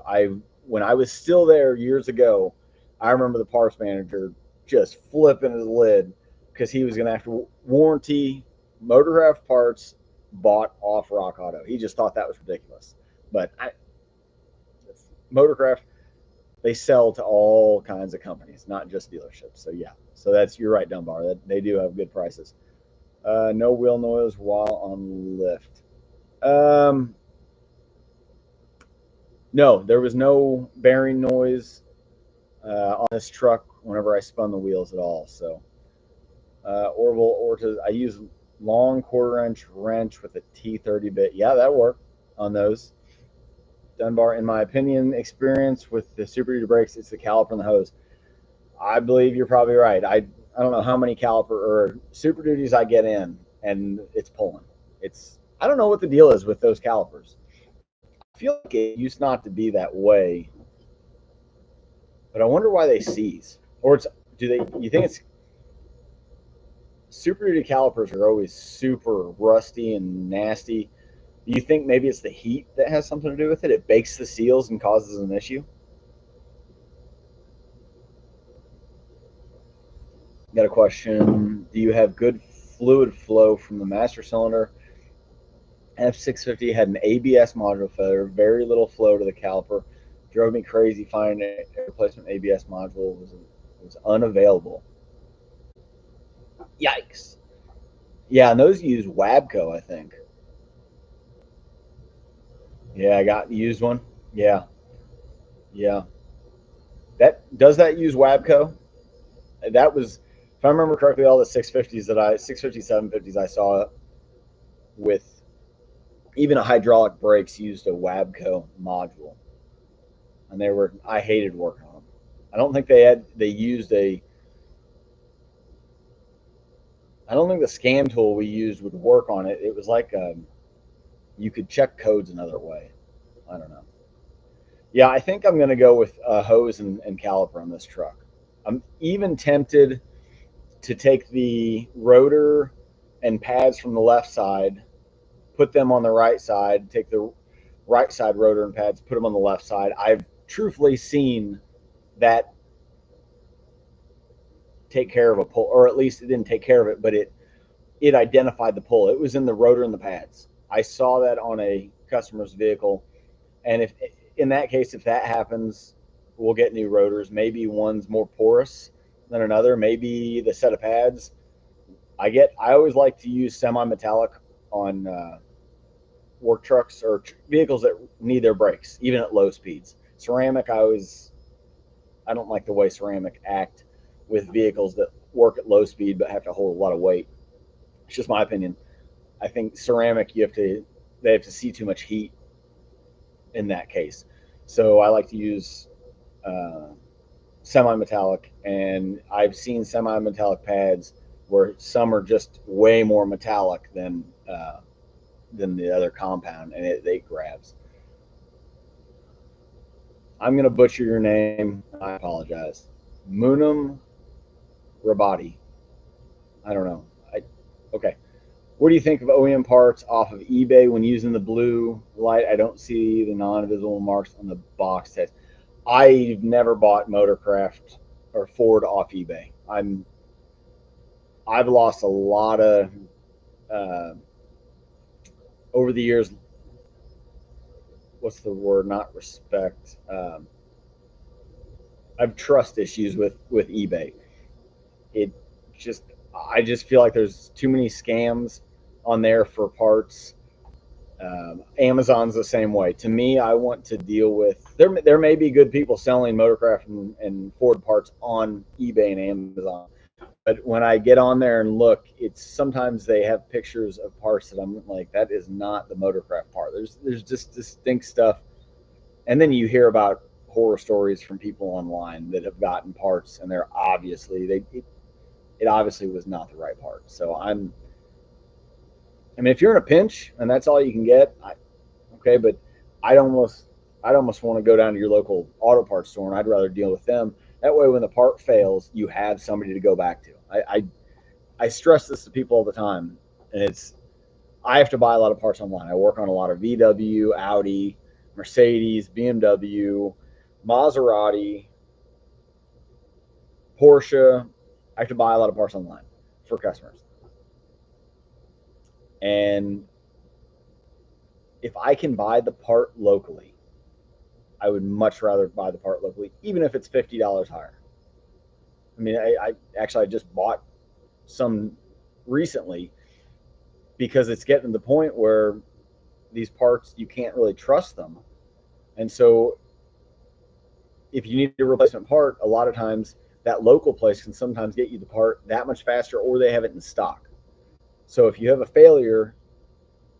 When I was still there years ago, I remember the parts manager just flipping his lid because he was going to have to warranty motorcraft parts bought off Rock Auto. He just thought that was ridiculous. But motorcraft, they sell to all kinds of companies, not just dealerships. So yeah, you're right, Dunbar. That they do have good prices. No wheel noise while on lift. Um, no, there was no bearing noise on this truck whenever I spun the wheels at all. So Orville Ortiz, I use long 1/4 inch wrench with a T30 bit. Yeah, that worked on those. Dunbar, in my opinion, experience with the Super Duty brakes, it's the caliper and the hose. I believe you're probably right. I don't know how many caliper or Super Duties I get in, and it's pulling. I don't know what the deal is with those calipers. I feel like it used not to be that way, but I wonder why they seize. Or you think it's Super Duty calipers are always super rusty and nasty. Do you think maybe it's the heat that has something to do with it? It bakes the seals and causes an issue. Got a question. Do you have good fluid flow from the master cylinder? F650 had an ABS module failure, very little flow to the caliper. Drove me crazy finding a replacement ABS module was unavailable. Yikes. Yeah, and those use Wabco, I think. Yeah, I got used one. Yeah, yeah. That use Wabco? That was, if I remember correctly, all the 650s 750s I saw with even a hydraulic brakes used a Wabco module, and I hated working on them. I don't think they used a. I don't think the scan tool we used would work on it. It was like you could check codes another way. I don't know. Yeah, I think I'm going to go with hose and caliper on this truck. I'm even tempted to take the rotor and pads from the left side, put them on the right side, take the right side rotor and pads, put them on the left side. I've truthfully seen that take care of a pull, or at least it didn't take care of it, but it identified the pull. It was in the rotor and the pads. I saw that on a customer's vehicle, and if in that case, if that happens, we'll get new rotors. Maybe one's more porous than another. Maybe the set of pads. I always like to use semi-metallic on work trucks or vehicles that need their brakes, even at low speeds. Ceramic, I always I don't like the way ceramic act with vehicles that work at low speed but have to hold a lot of weight. It's just my opinion. I think ceramic, they have to see too much heat in that case. So I like to use uh, semi-metallic, and I've seen semi-metallic pads where some are just way more metallic than the other compound, and it grabs. I'm gonna butcher your name. I apologize. Munam Rabati. I don't know. Okay. What do you think of OEM parts off of eBay when using the blue light? I don't see the non-visible marks on the box test. I've never bought Motorcraft or Ford off eBay. I've lost a lot of uh, over the years. What's the word? Not respect. I've trust issues with eBay. It just I just feel like there's too many scams on there for parts. Amazon's the same way. To me, I want to deal with there may be good people selling Motorcraft and Ford parts on eBay and Amazon, but when I get on there and look, it's sometimes they have pictures of parts that I'm like, that is not the Motorcraft part. There's just distinct stuff, and then you hear about horror stories from people online that have gotten parts and they're obviously it obviously was not the right part. So I mean, if you're in a pinch and that's all you can get, okay, but I'd almost I'd almost want to go down to your local auto parts store and I'd rather deal with them. That way, when the part fails, you have somebody to go back to. I stress this to people all the time, and it's I have to buy a lot of parts online. I work on a lot of VW, Audi, Mercedes, BMW, Maserati, Porsche. I have to buy a lot of parts online for customers. And if I can buy the part locally, I would much rather buy the part locally, even if it's $50 higher. I mean, I actually I just bought some recently because it's getting to the point where these parts you can't really trust them, and so if you need a replacement part, a lot of times that local place can sometimes get you the part that much faster, or they have it in stock. So if you have a failure,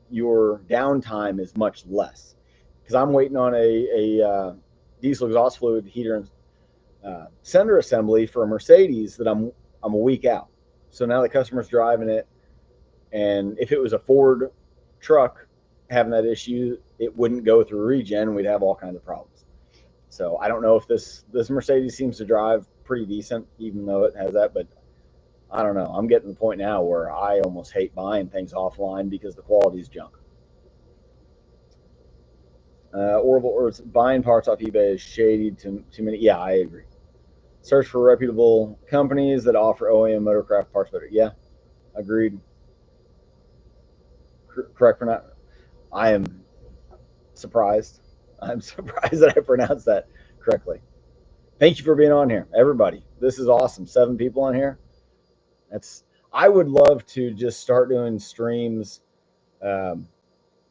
your downtime is much less. Because I'm waiting on a diesel exhaust fluid heater and center assembly for a Mercedes that I'm a week out. So now the customer's driving it, and if it was a Ford truck having that issue, it wouldn't go through regen. We'd have all kinds of problems. So I don't know if this Mercedes seems to drive pretty decent, even though it has that. But I don't know. I'm getting to the point now where I almost hate buying things offline because the quality is junk. Or buying parts off eBay is shady too many. Yeah, I agree. Search for reputable companies that offer OEM motorcraft parts better. Yeah, agreed. Correct for not. I am surprised. I'm surprised that I pronounced that correctly. Thank you for being on here, everybody. This is awesome. 7 people on here. That's. I would love to just start doing streams um,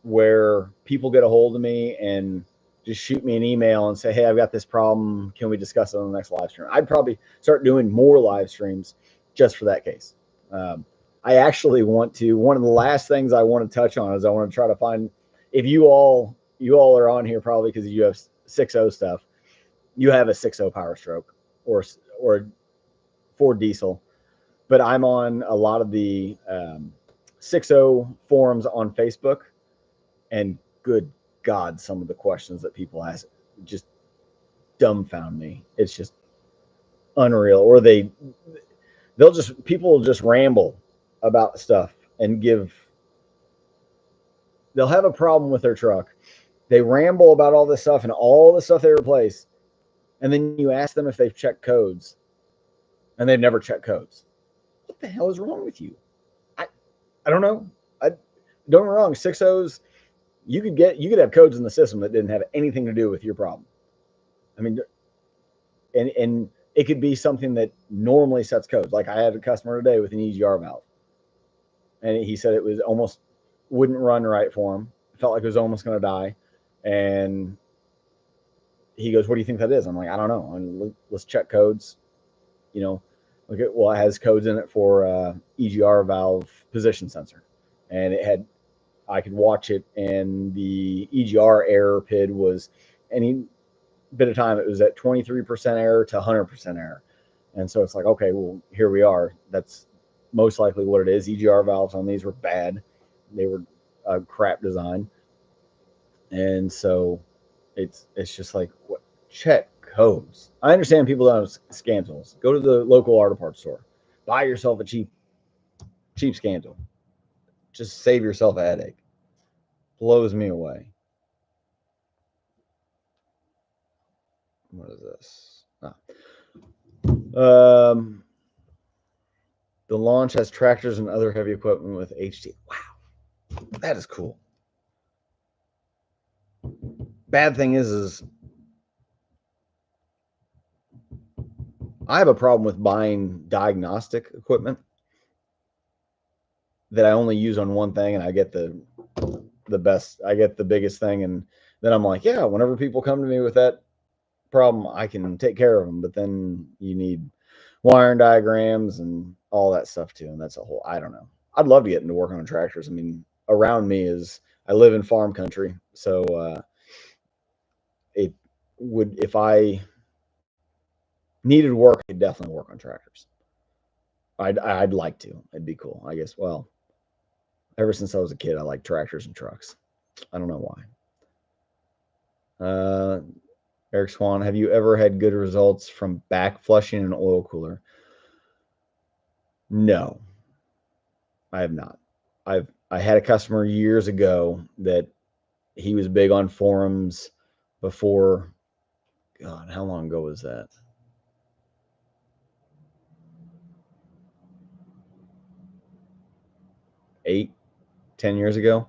where people get a hold of me and just shoot me an email and say, "Hey, I've got this problem. Can we discuss it on the next live stream?" I'd probably start doing more live streams just for that case. Um, I actually want to. One of the last things I want to touch on is I want to try to find if you all are on here probably because you have 6.0 stuff. You have a 6.0 Power Stroke or Ford Diesel, but I'm on a lot of the 6.0 forums on Facebook, and good God, some of the questions that people ask just dumbfound me. It's just unreal. Or people will just ramble about stuff and they'll have a problem with their truck. They ramble about all this stuff and all the stuff they replace, and then you ask them if they've checked codes, and they've never checked codes. What the hell is wrong with you? I I don't know. I don't get me wrong. 6.0s, you could have codes in the system that didn't have anything to do with your problem. I mean, and it could be something that normally sets codes. Like I had a customer today with an EGR valve, and he said it was almost wouldn't run right for him. Felt like it was almost going to die, and he goes, "What do you think that is?" I'm like, "I don't know. And let's check codes. You know, look at well, it has codes in it for EGR valve position sensor, and it had I could watch it, and the EGR error PID was any bit of time it was at 23% error to 100% error, and so it's like, okay, well, here we are. That's most likely what it is. EGR valves on these were bad; they were a crap design, and so it's just like what check codes. I understand people don't have scan tools. Go to the local auto parts store, buy yourself a cheap scan tool. Just save yourself a headache. Blows me away. What is this? Um, the launch has tractors and other heavy equipment with HT. Wow, that is cool. Bad thing is I have a problem with buying diagnostic equipment that I only use on one thing, and I get the best. I get the biggest thing, and then I'm like, yeah, whenever people come to me with that problem, I can take care of them. But then you need wiring diagrams and all that stuff too, and that's a whole. I don't know. I'd love to get into working on tractors. I mean, around me is I live in farm country, so it would if I needed work, I could definitely work on tractors. I'd like to. It'd be cool. I guess. Well, ever since I was a kid, I like tractors and trucks. I don't know why. Eric Swan, have you ever had good results from back flushing an oil cooler? No, I have not. I had a customer years ago that he was big on forums before. God, how long ago was that? 8, 10 years ago,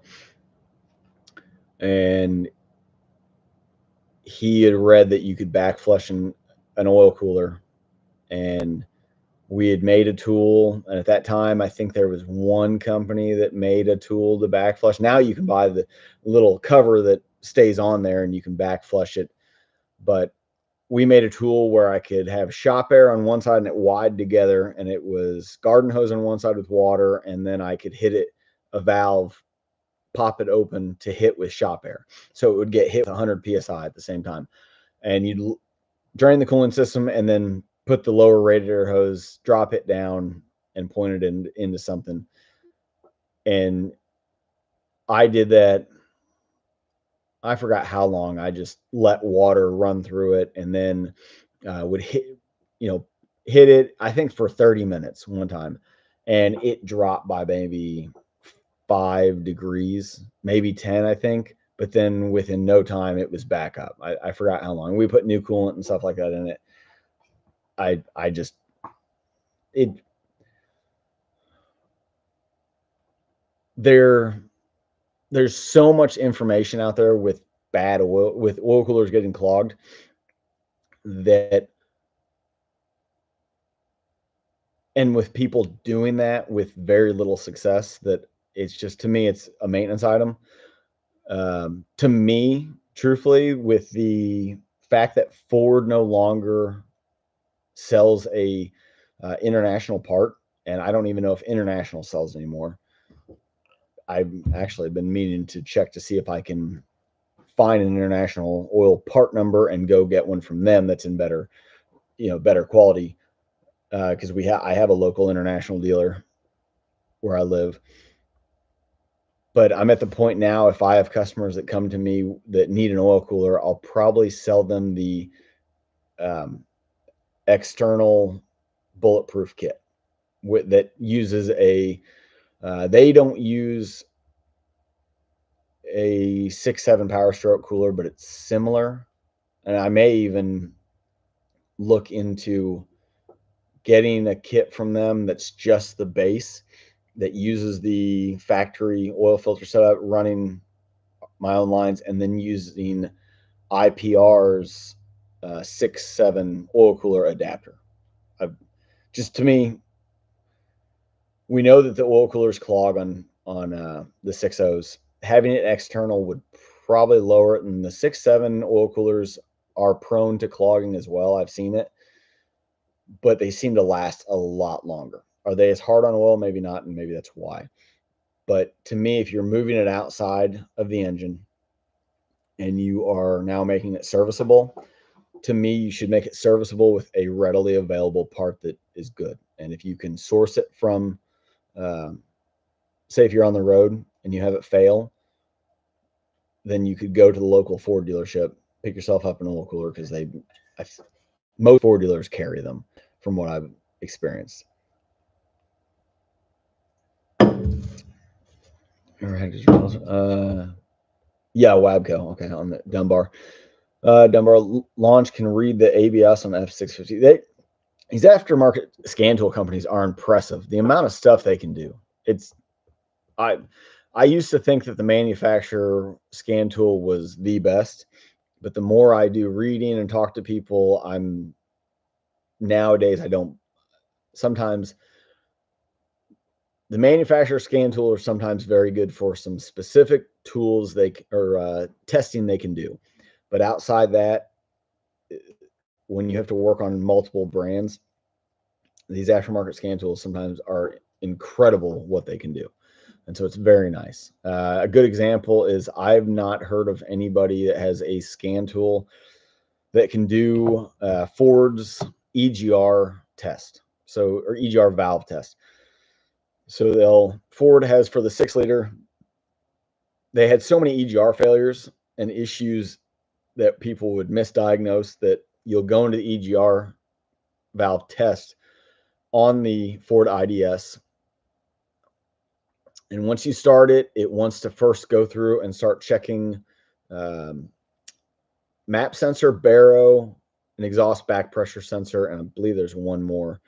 and he had read that you could back flush an oil cooler, and we had made a tool, and at that time I think there was one company that made a tool to back flush. Now you can buy the little cover that stays on there and you can back flush it, but we made a tool where I could have shop air on one side and it wide together, and it was garden hose on one side with water, and then I could hit it a valve, pop it open to hit with shop air, so it would get hit with 100 psi at the same time, and you'd drain the cooling system and then put the lower radiator hose, drop it down, and point it into something. And I did that. I forgot how long. I just let water run through it, and then would hit, hit it. I think for 30 minutes one time, and it dropped by maybe 5 degrees, maybe 10, I think. But then within no time, it was back up. I forgot how long. We put new coolant and stuff like that in it. I just it there there's so much information out there with bad oil with oil coolers getting clogged that and with people doing that with very little success that it's just to me it's a maintenance item. To me, truthfully, with the fact that Ford no longer sells a international part, and I don't even know if international sells anymore. I've actually been meaning to check to see if I can find an international oil part number and go get one from them that's in better quality. Because I have a local international dealer where I live, but I'm at the point now. If I have customers that come to me that need an oil cooler, I'll probably sell them the um, external bulletproof kit that uses a. They don't use a 6.7 power stroke cooler, but it's similar. And I may even look into getting a kit from them that's just the base that uses the factory oil filter setup, running my own lines, and then using IPR's 6.7 oil cooler adapter. I've, just to me, we know that the oil coolers clog on the 6.0s. Having it external would probably lower it, and the 6.7 oil coolers are prone to clogging as well. I've seen it, but they seem to last a lot longer. Are they as hard on oil? Maybe not, and maybe that's why. But to me, if you're moving it outside of the engine and you are now making it serviceable, to me, you should make it serviceable with a readily available part that is good. And if you can source it from, say, if you're on the road and you have it fail, then you could go to the local Ford dealership, pick yourself up an oil cooler, because most Ford dealers carry them, from what I've experienced. Yeah, Wabco. Okay, on the Dunbar. Dunbar Launch can read the ABS on F650. These aftermarket scan tool companies are impressive. The amount of stuff they can do. I used to think that the manufacturer scan tool was the best, but the more I do reading and talk to people, nowadays I don't. Sometimes the manufacturer scan tool are sometimes very good for some specific tools or testing they can do, but outside that, when you have to work on multiple brands, these aftermarket scan tools sometimes are incredible what they can do. And so it's very nice. A good example is I've not heard of anybody that has a scan tool that can do Ford's EGR test, or EGR valve test. So Ford has, for the 6-liter, they had so many EGR failures and issues that people would misdiagnose that you'll go into the EGR valve test on the Ford IDS. And once you start it, it wants to first go through and start checking map sensor, baro, an exhaust back pressure sensor, and I believe there's one more.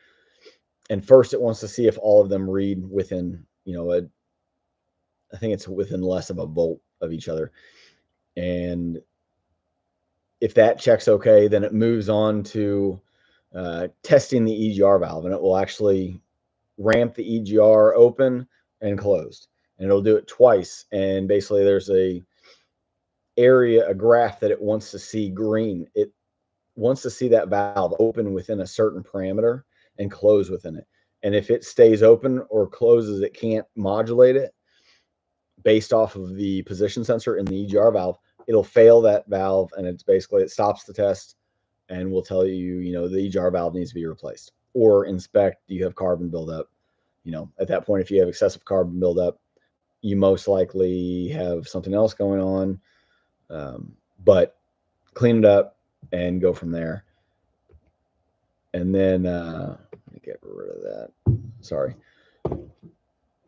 And first it wants to see if all of them read within, I think it's within less of a volt of each other. And if that checks okay, then it moves on to testing the EGR valve, and it will actually ramp the EGR open and closed, and it'll do it twice. And basically there's a graph that it wants to see green. It wants to see that valve open within a certain parameter and close within it. And if it stays open or closes, it can't modulate it based off of the position sensor in the EGR valve. It'll fail that valve, and it stops the test and will tell you, the EGR valve needs to be replaced, or inspect, do you have carbon buildup? At that point, if you have excessive carbon buildup, you most likely have something else going on. But clean it up and go from there. And then let me get rid of that. Sorry.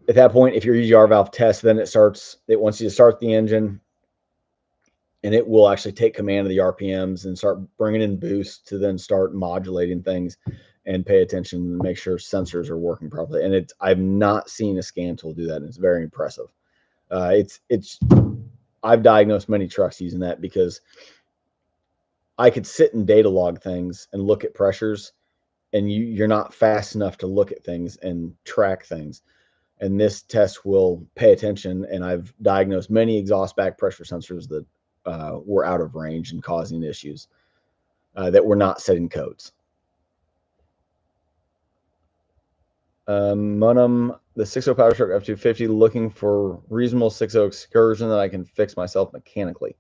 At that point, if your EGR valve tests, then it wants you to start the engine, and it will actually take command of the RPMs and start bringing in boosts to then start modulating things and pay attention and make sure sensors are working properly. And I've not seen a scan tool do that, and it's very impressive. I've diagnosed many trucks using that, because I could sit and data log things and look at pressures, and you're not fast enough to look at things and track things. And this test will pay attention, and I've diagnosed many exhaust back pressure sensors that were out of range and causing issues that were not setting codes. Munham, the 6.0 powerstroke F250, looking for reasonable 6.0 excursion that I can fix myself mechanically.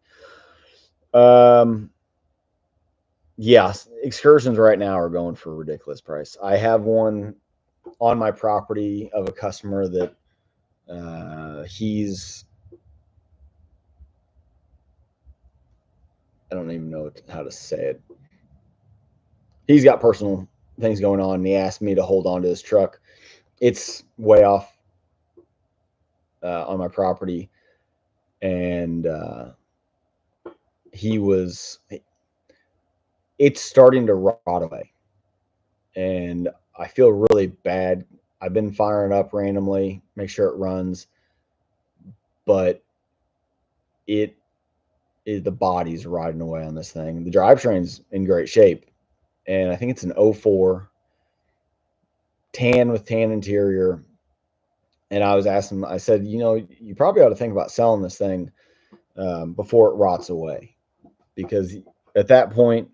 Yeah, excursions right now are going for a ridiculous price. I have one on my property of a customer that I don't even know how to say it. He's got personal things going on, and he asked me to hold on to his truck. It's way off on my property, and it's starting to rot away, and I feel really bad. I've been firing up randomly, make sure it runs, but the body's riding away on this thing. The drivetrain's in great shape, and I think it's an 04 tan with tan interior. And I was asking him, I said, you probably ought to think about selling this thing before it rots away, because At that point,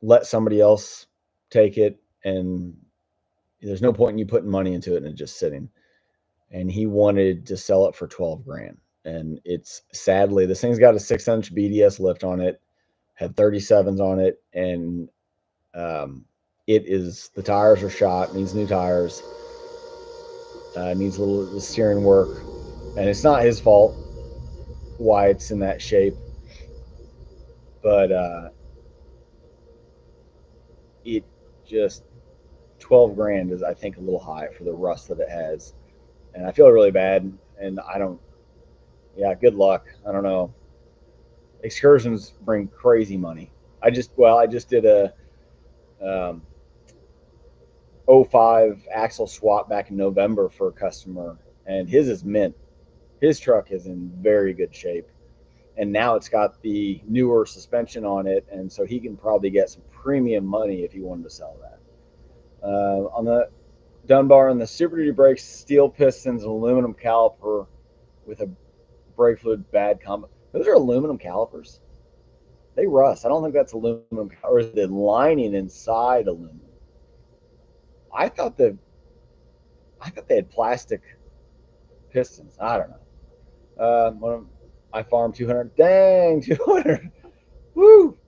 let somebody else take it, and there's no point in you putting money into it and it just sitting. And he wanted to sell it for 12 grand. And it's sadly, this thing's got a 6-inch BDS lift on it, had 37s on it, and it is, the tires are shot, needs new tires, needs a little steering work, and it's not his fault why it's in that shape, but it just, 12 grand is, I think, a little high for the rust that it has, and I feel really bad, and I don't, yeah, good luck. I don't know. Excursions bring crazy money. I just did a um, '05 axle swap back in November for a customer, and his is mint. His truck is in very good shape, and now it's got the newer suspension on it, and so he can probably get some premium money if he wanted to sell that. On the Dunbar and the Super Duty brakes, steel pistons, aluminum caliper with a brake fluid bad combo. Those are aluminum calipers. They rust. I don't think that's aluminum, or is the lining inside aluminum? I thought the I thought they had plastic pistons. I don't know. I farm 200. Dang, 200. Woo!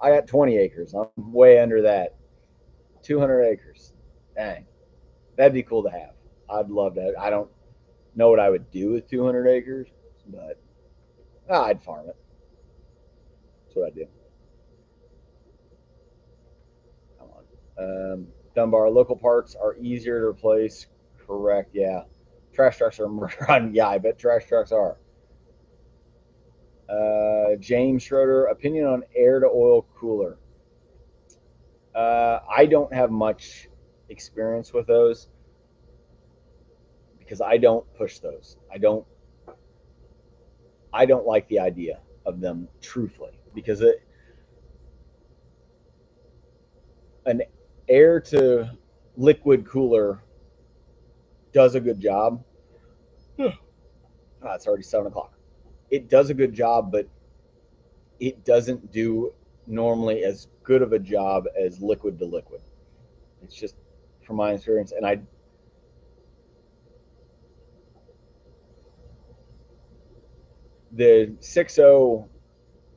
I got 20 acres. I'm way under that. 200 acres. Dang, that'd be cool to have. I'd love that. I don't know what I would do with 200 acres, but I'd farm it. That's what I do. Come on. Dunbar, local parts are easier to replace. Correct. Yeah. Trash trucks are murder. Yeah, I bet trash trucks are. James Schroeder, opinion on air to oil cooler. I don't have much experience with those because I don't push those. I don't like the idea of them, truthfully, because an air to liquid cooler does a good job. It's already 7 o'clock. It does a good job, but it doesn't do normally as good of a job as liquid to liquid. It's just from my experience, and the 6.0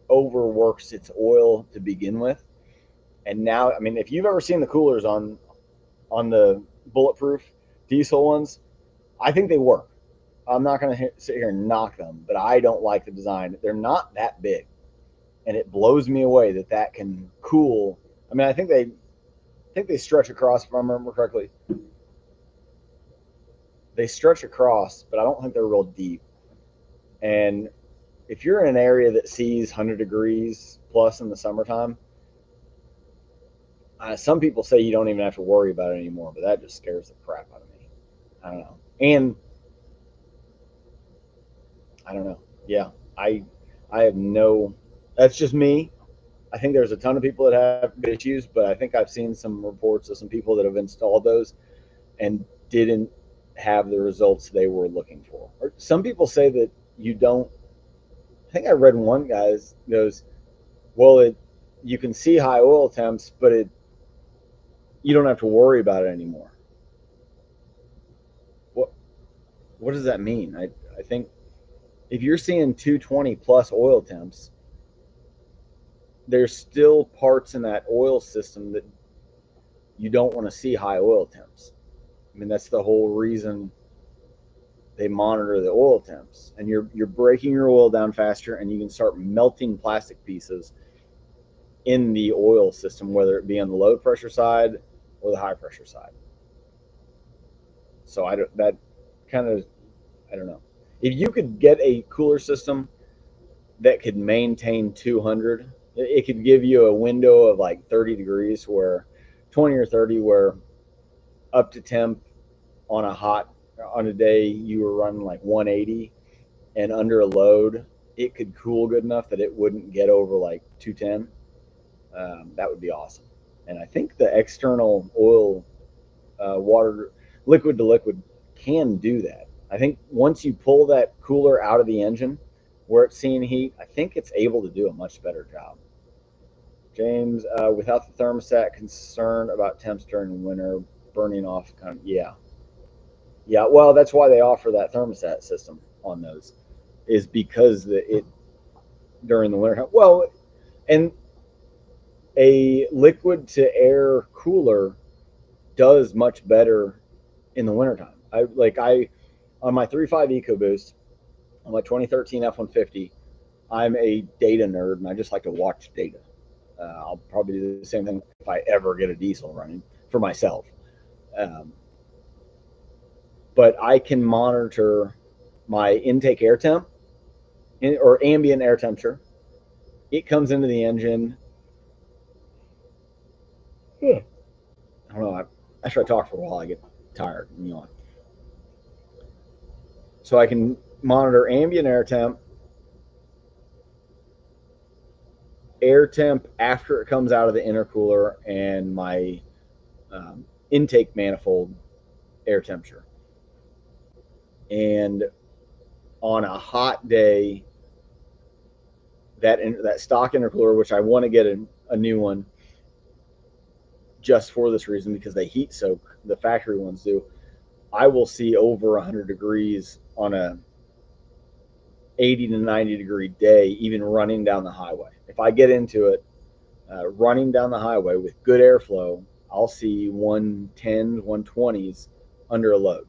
overworks its oil to begin with, and now, I mean, if you've ever seen the coolers on the bulletproof diesel ones, I think they work. I'm not going to sit here and knock them, but I don't like the design. They're not that big, and it blows me away that that can cool. I mean, I think they stretch across, if I remember correctly. They stretch across, but I don't think they're real deep. And if you're in an area that sees 100 degrees plus in the summertime, some people say you don't even have to worry about it anymore, but that just scares the crap out of me. I don't know. And I don't know. Yeah, I I have no. That's just me. I think there's a ton of people that have good issues, but I think I've seen some reports of some people that have installed those and didn't have the results they were looking for. Or some people say that you don't. I think I read one guy goes, well, you can see high oil temps, but you don't have to worry about it anymore. What what does that mean? I think if you're seeing 220 plus oil temps, there's still parts in that oil system that you don't want to see high oil temps. I mean, that's the whole reason they monitor the oil temps, and you're breaking your oil down faster, and you can start melting plastic pieces in the oil system, whether it be on the low pressure side or the high pressure side. So I don't, that kind of, I don't know. If you could get a cooler system that could maintain 200, it could give you a window of like 30 degrees, where 20 or 30, where up to temp on a day you were running like 180, and under a load it could cool good enough that it wouldn't get over like 210. That would be awesome. And I think the external oil, water, liquid to liquid, can do that. I think once you pull that cooler out of the engine, where it's seeing heat, I think it's able to do a much better job. James, without the thermostat, concerned about temps during winter burning off. Yeah, yeah. Well, that's why they offer that thermostat system on those, is because it during the winter. Well, and a liquid to air cooler does much better in the wintertime. I on my 3.5 EcoBoost on my 2013 F-150. I'm a data nerd and I just like to watch data. I'll probably do the same thing if I ever get a diesel running for myself. Um, but I can monitor my intake air temp or ambient air temperature. It comes into the engine. Yeah. I don't know. After I talk for a while, I get tired and yawn. So I can monitor ambient air temp after it comes out of the intercooler, and my intake manifold air temperature. And on a hot day, that stock intercooler, which I want to get a new one just for this reason, because they heat soak, the factory ones do. I will see over 100 degrees on a 80 to 90 degree day, even running down the highway. If I get into it, running down the highway with good airflow, I'll see 110s, 120s under a load.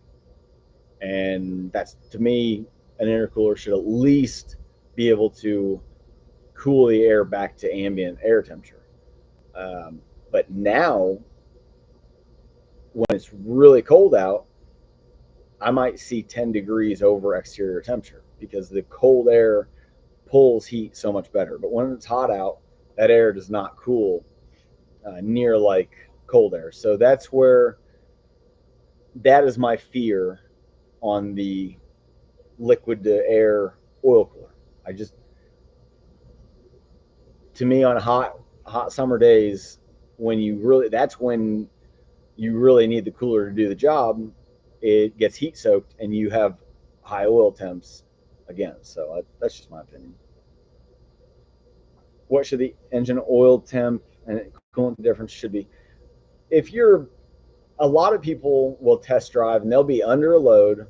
And that's, to me, an intercooler should at least be able to cool the air back to ambient air temperature. But now, when it's really cold out, I might see 10 degrees over exterior temperature because the cold air pulls heat so much better. But when it's hot out, that air does not cool near like cold air. So that is my fear on the liquid to air oil cooler. I just, to me, on hot summer days, that's when you really need the cooler to do the job. It gets heat soaked and you have high oil temps again. So that's just my opinion. What should the engine oil temp and coolant difference should be? If you're, a lot of people will test drive and they'll be under a load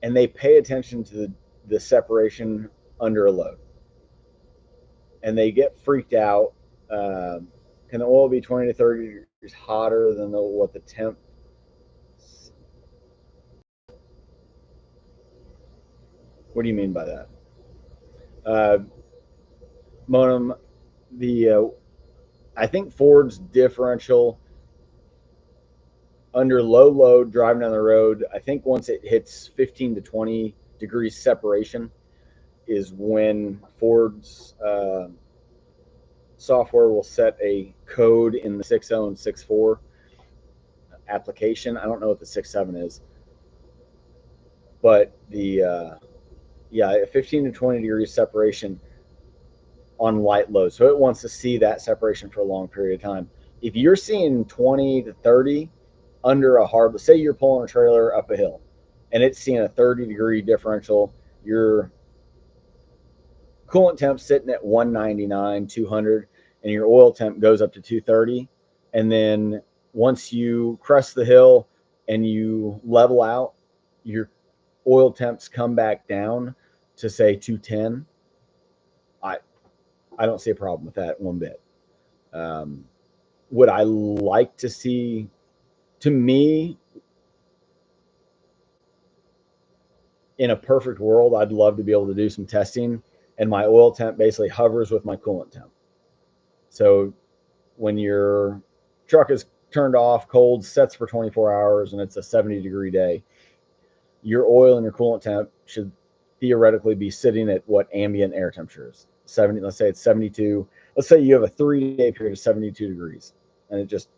and they pay attention to the separation under a load and they get freaked out. Can the oil be 20 to 30 degrees hotter than what the temp? What do you mean by that? Uh, Monum, I think Ford's differential under low load driving down the road, I think once it hits 15 to 20 degrees separation is when Ford's software will set a code in the 6.0 and 6.4 application. I don't know what the 6.7 is, but yeah, 15 to 20 degrees separation on light load. So it wants to see that separation for a long period of time. If you're seeing 20 to 30 under a hard, say you're pulling a trailer up a hill and it's seeing a 30-degree differential, your coolant temp sitting at 199, 200, and your oil temp goes up to 230. And then once you crest the hill and you level out, your oil temps come back down to say 210. I don't see a problem with that one bit. Um, would I like to see, to me, in a perfect world, I'd love to be able to do some testing and my oil temp basically hovers with my coolant temp. So when your truck is turned off, cold, sets for 24 hours, and it's a 70-degree day, your oil and your coolant temp should theoretically be sitting at what ambient air temperature is. 70, let's say it's 72. Let's say you have a 3-day period of 72 degrees and it just,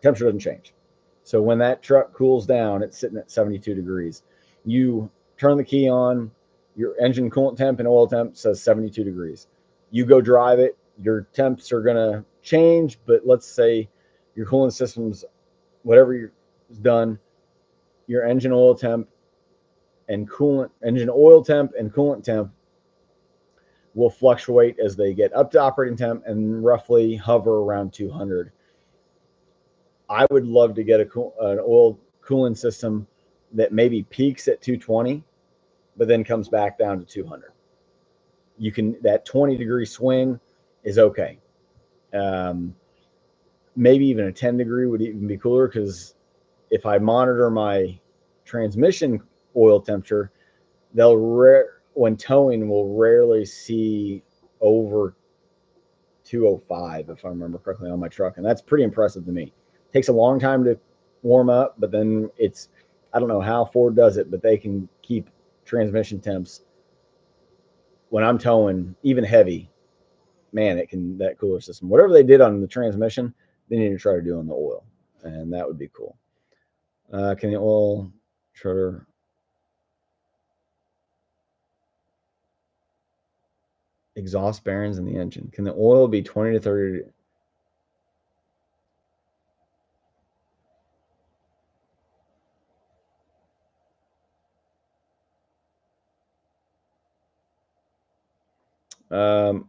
temperature doesn't change. So when that truck cools down, it's sitting at 72 degrees. You turn the key on, your engine coolant temp and oil temp says 72 degrees. You go drive it, your temps are going to change, but let's say your coolant system's, whatever is done, your engine oil temp and coolant, engine oil temp and coolant temp will fluctuate as they get up to operating temp and roughly hover around 200. I would love to get an oil cooling system that maybe peaks at 220, but then comes back down to 200. You can, that 20-degree swing is okay. Maybe even a 10-degree would even be cooler, because if I monitor my transmission oil temperature, when towing, will rarely see over 205, if I remember correctly, on my truck, and that's pretty impressive to me. It takes a long time to warm up, but then it's, I don't know how Ford does it, but they can keep transmission temps when I'm towing, even heavy. Man, it can, that cooler system, whatever they did on the transmission, they need to try to do on the oil, and that would be cool. Can the oil shredder exhaust bearings in the engine? Can the oil be 20 to 30? Um,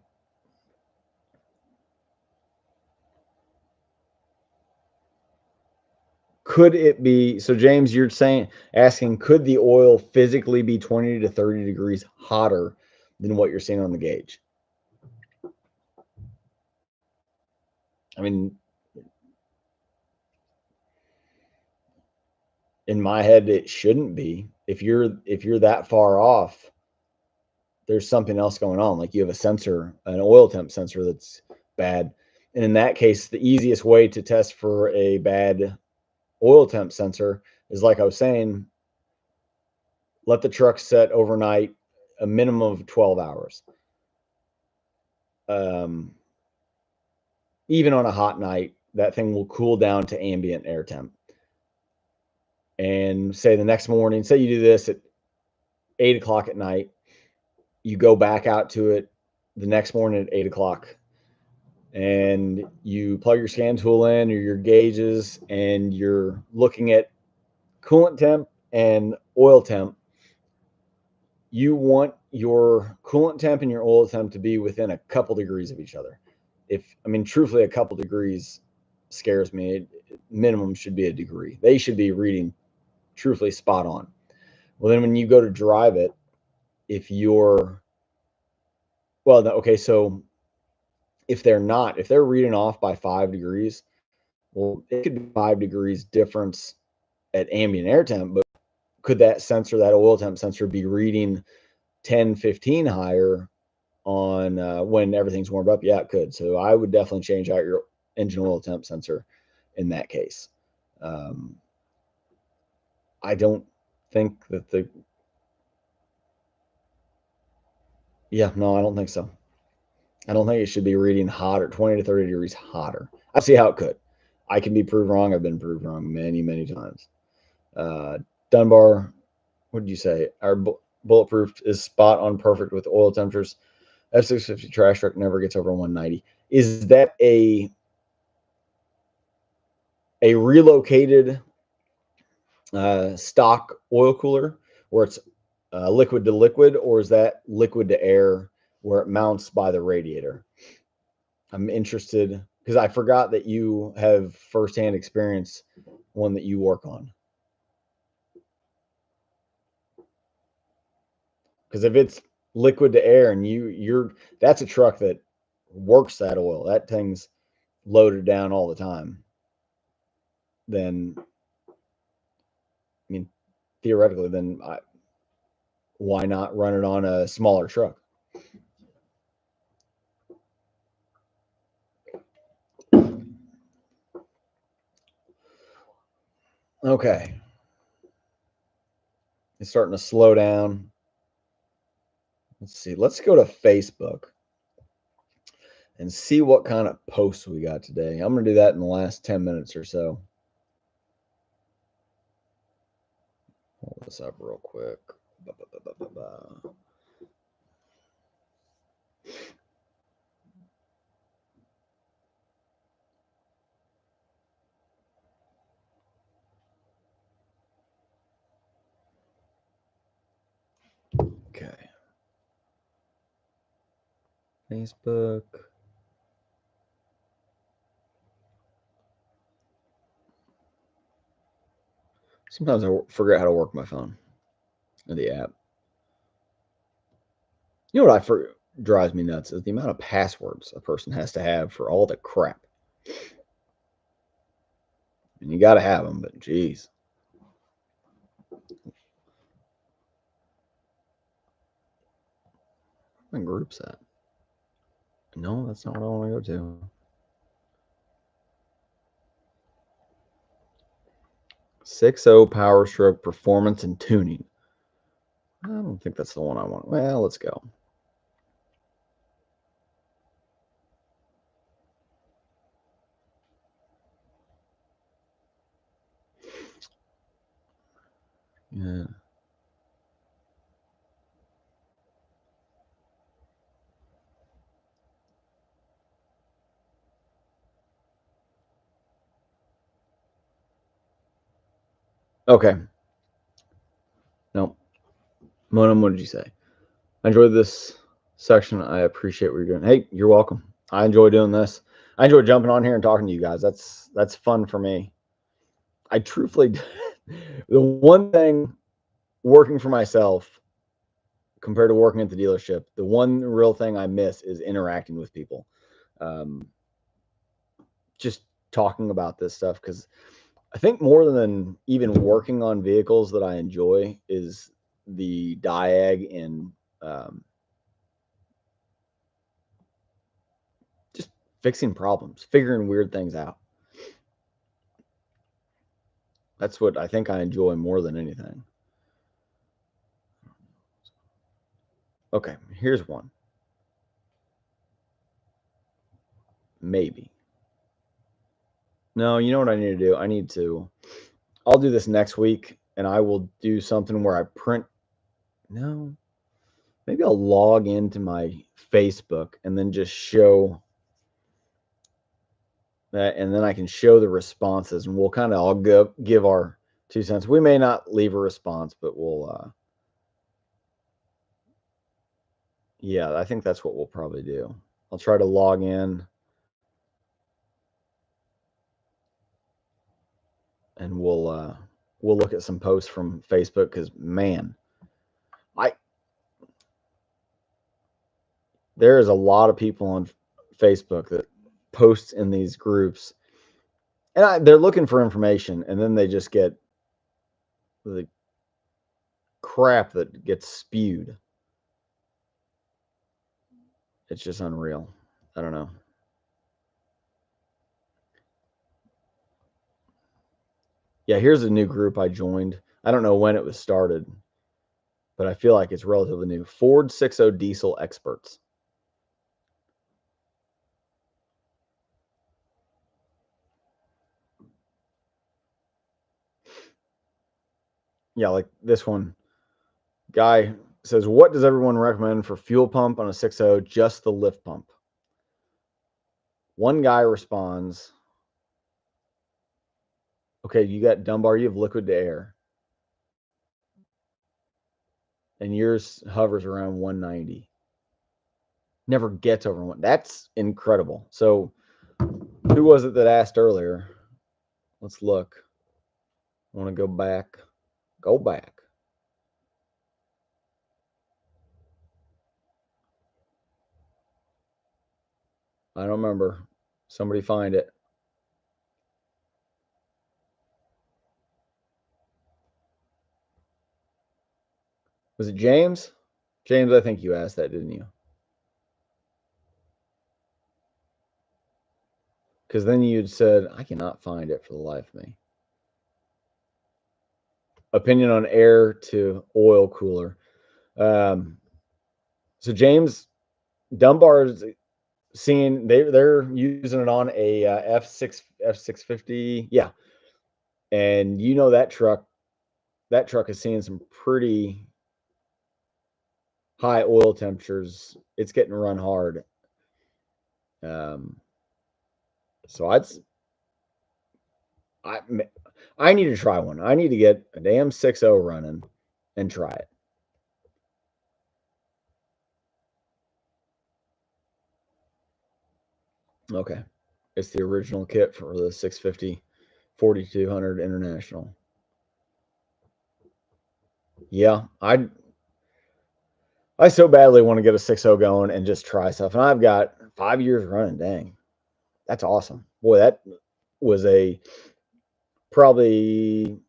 could it be, so James, you're asking, could the oil physically be 20 to 30 degrees hotter than what you're seeing on the gauge? I mean, in my head, it shouldn't be. If you're that far off, there's something else going on. Like, you have a sensor, an oil temp sensor, that's bad. And in that case, the easiest way to test for a bad oil temp sensor is, like I was saying, let the truck set overnight, a minimum of 12 hours. Even on a hot night, that thing will cool down to ambient air temp. And say the next morning, say you do this at 8 o'clock at night, you go back out to it the next morning at 8 o'clock, and you plug your scan tool in or your gauges, and you're looking at coolant temp and oil temp. You want your coolant temp and your oil temp to be within a couple degrees of each other. I mean, truthfully, a couple degrees scares me. Minimum should be a degree. They should be reading truthfully spot on. Well, then when you go to drive it, if you're, well, okay, so if they're reading off by 5 degrees, well, it could be 5 degrees difference at ambient air temp, but could that sensor, that oil temp sensor, be reading 10, 15 higher on when everything's warmed up? Yeah, it could. So I would definitely change out your engine oil temp sensor in that case. I don't think that yeah, no, I don't think so. I don't think it should be reading hotter, 20 to 30 degrees hotter. I see how it could. I can be proved wrong. I've been proved wrong many, many times. Dunbar, what did you say? Our bulletproof is spot on perfect with oil temperatures. F650 trash truck never gets over 190. Is that a relocated stock oil cooler where it's liquid to liquid, or is that liquid to air where it mounts by the radiator? I'm interested because I forgot that you have firsthand experience, one that you work on. Because if it's liquid to air and that's a truck that works that oil, that thing's loaded down all the time, then, I mean, theoretically, then why not run it on a smaller truck? Okay. It's starting to slow down. Let's see. Let's go to Facebook and see what kind of posts we got today. I'm going to do that in the last 10 minutes or so. Pull this up real quick. Okay. Facebook. Sometimes I forget how to work my phone or the app. You know what drives me nuts is the amount of passwords a person has to have for all the crap. And you got to have them, but geez. What group's that? No, that's not what I want to go to. 6.0 Power Stroke Performance and Tuning. I don't think that's the one I want. Well, let's go. Yeah. Okay. No. Mona, what did you say? I enjoyed this section. I appreciate what you're doing. Hey, you're welcome. I enjoy doing this. I enjoy jumping on here and talking to you guys. That's fun for me. I truthfully, the one thing working for myself compared to working at the dealership, the one real thing I miss is interacting with people. Um, just talking about this stuff because I think more than even working on vehicles that I enjoy is the diag and just fixing problems, figuring weird things out. That's what I think I enjoy more than anything. Okay, here's one. Maybe. No, you know what I need to do? I'll do this next week and I will do something where I print. No, maybe I'll log into my Facebook and then just show that, and then I can show the responses and we'll kind of all give our 2 cents. We may not leave a response, but yeah, I think that's what we'll probably do. I'll try to log in and we'll look at some posts from Facebook because man, I there is a lot of people on Facebook that post in these groups, and they're looking for information, and then they just get the crap that gets spewed. It's just unreal. I don't know. Yeah, here's a new group I joined. I don't know when it was started, but I feel like it's relatively new. Ford 6.0 diesel experts. Yeah, like this one guy says, "What does everyone recommend for fuel pump on a 6.0? Just the lift pump." One guy responds, "Okay, you got Dunbar, you have liquid to air, and yours hovers around 190. Never gets over one. That's incredible." So, who was it that asked earlier? Let's look. I want to go back. Go back. I don't remember. Somebody find it. Was it James? James, I think you asked that, didn't you? Because then you'd said, I cannot find it for the life of me. Opinion on air to oil cooler. So James Dunbar's seeing they're using it on a F650, yeah, and you know that truck is seeing some pretty high oil temperatures. It's getting run hard. Um, so I I need to try one. I need to get a damn 6.0 running and try it. Okay. It's the original kit for the 650 4200 International. Yeah, I so badly want to get a 6.0 going and just try stuff. And I've got 5 years running. Dang. That's awesome. Boy, that was a probably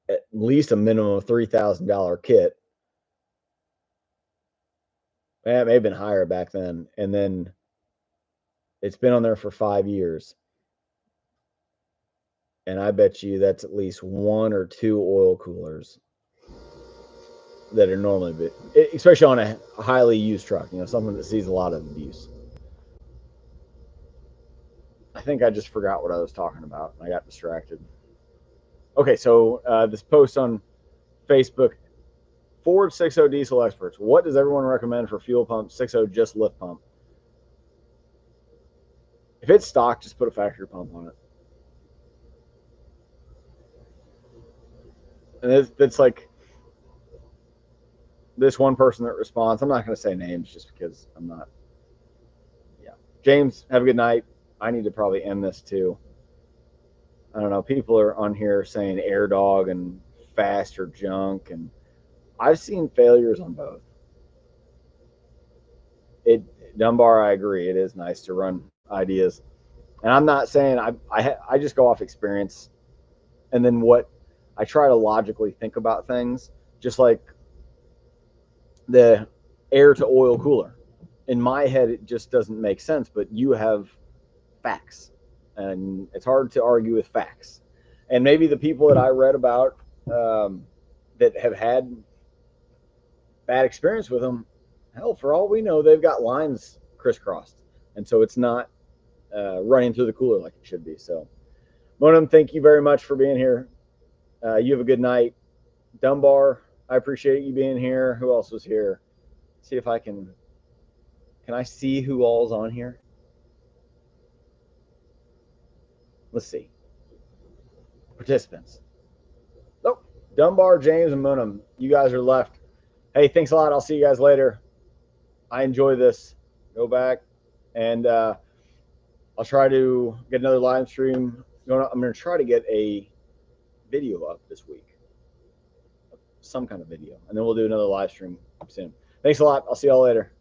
at least a minimum of $3,000 kit. It may have been higher back then. And then it's been on there for 5 years. And I bet you that's at least one or two oil coolers that are normally, especially on a highly used truck, something that sees a lot of abuse. I think I just forgot what I was talking about. I got distracted. Okay, so this post on Facebook, Ford 6.0 diesel experts. What does everyone recommend for fuel pump 6.0 just lift pump? If it's stock, just put a factory pump on it. And it's like this one person that responds. I'm not going to say names just because I'm not. Yeah. James, have a good night. I need to probably end this too. I don't know. People are on here saying air dog and fast or junk, and I've seen failures on both. It Dunbar, I agree. It is nice to run ideas, and I'm not saying I just go off experience, and then what I try to logically think about things, just like the air to oil cooler. In my head, it just doesn't make sense, but you have facts, and it's hard to argue with facts. And maybe the people that I read about that have had bad experience with them, hell, for all we know, they've got lines crisscrossed, and so it's not running through the cooler like it should be. So, Monum, thank you very much for being here. You have a good night. Dunbar, I appreciate you being here. Who else was here? See if I can I see who all's on here? Let's see. Participants. Oh, Dunbar, James, and Munham. You guys are left. Hey, thanks a lot. I'll see you guys later. I enjoy this. Go back and I'll try to get another live stream. I'm going to try to get a video up this week, some kind of video, and then we'll do another live stream soon. Thanks a lot. I'll see y'all later.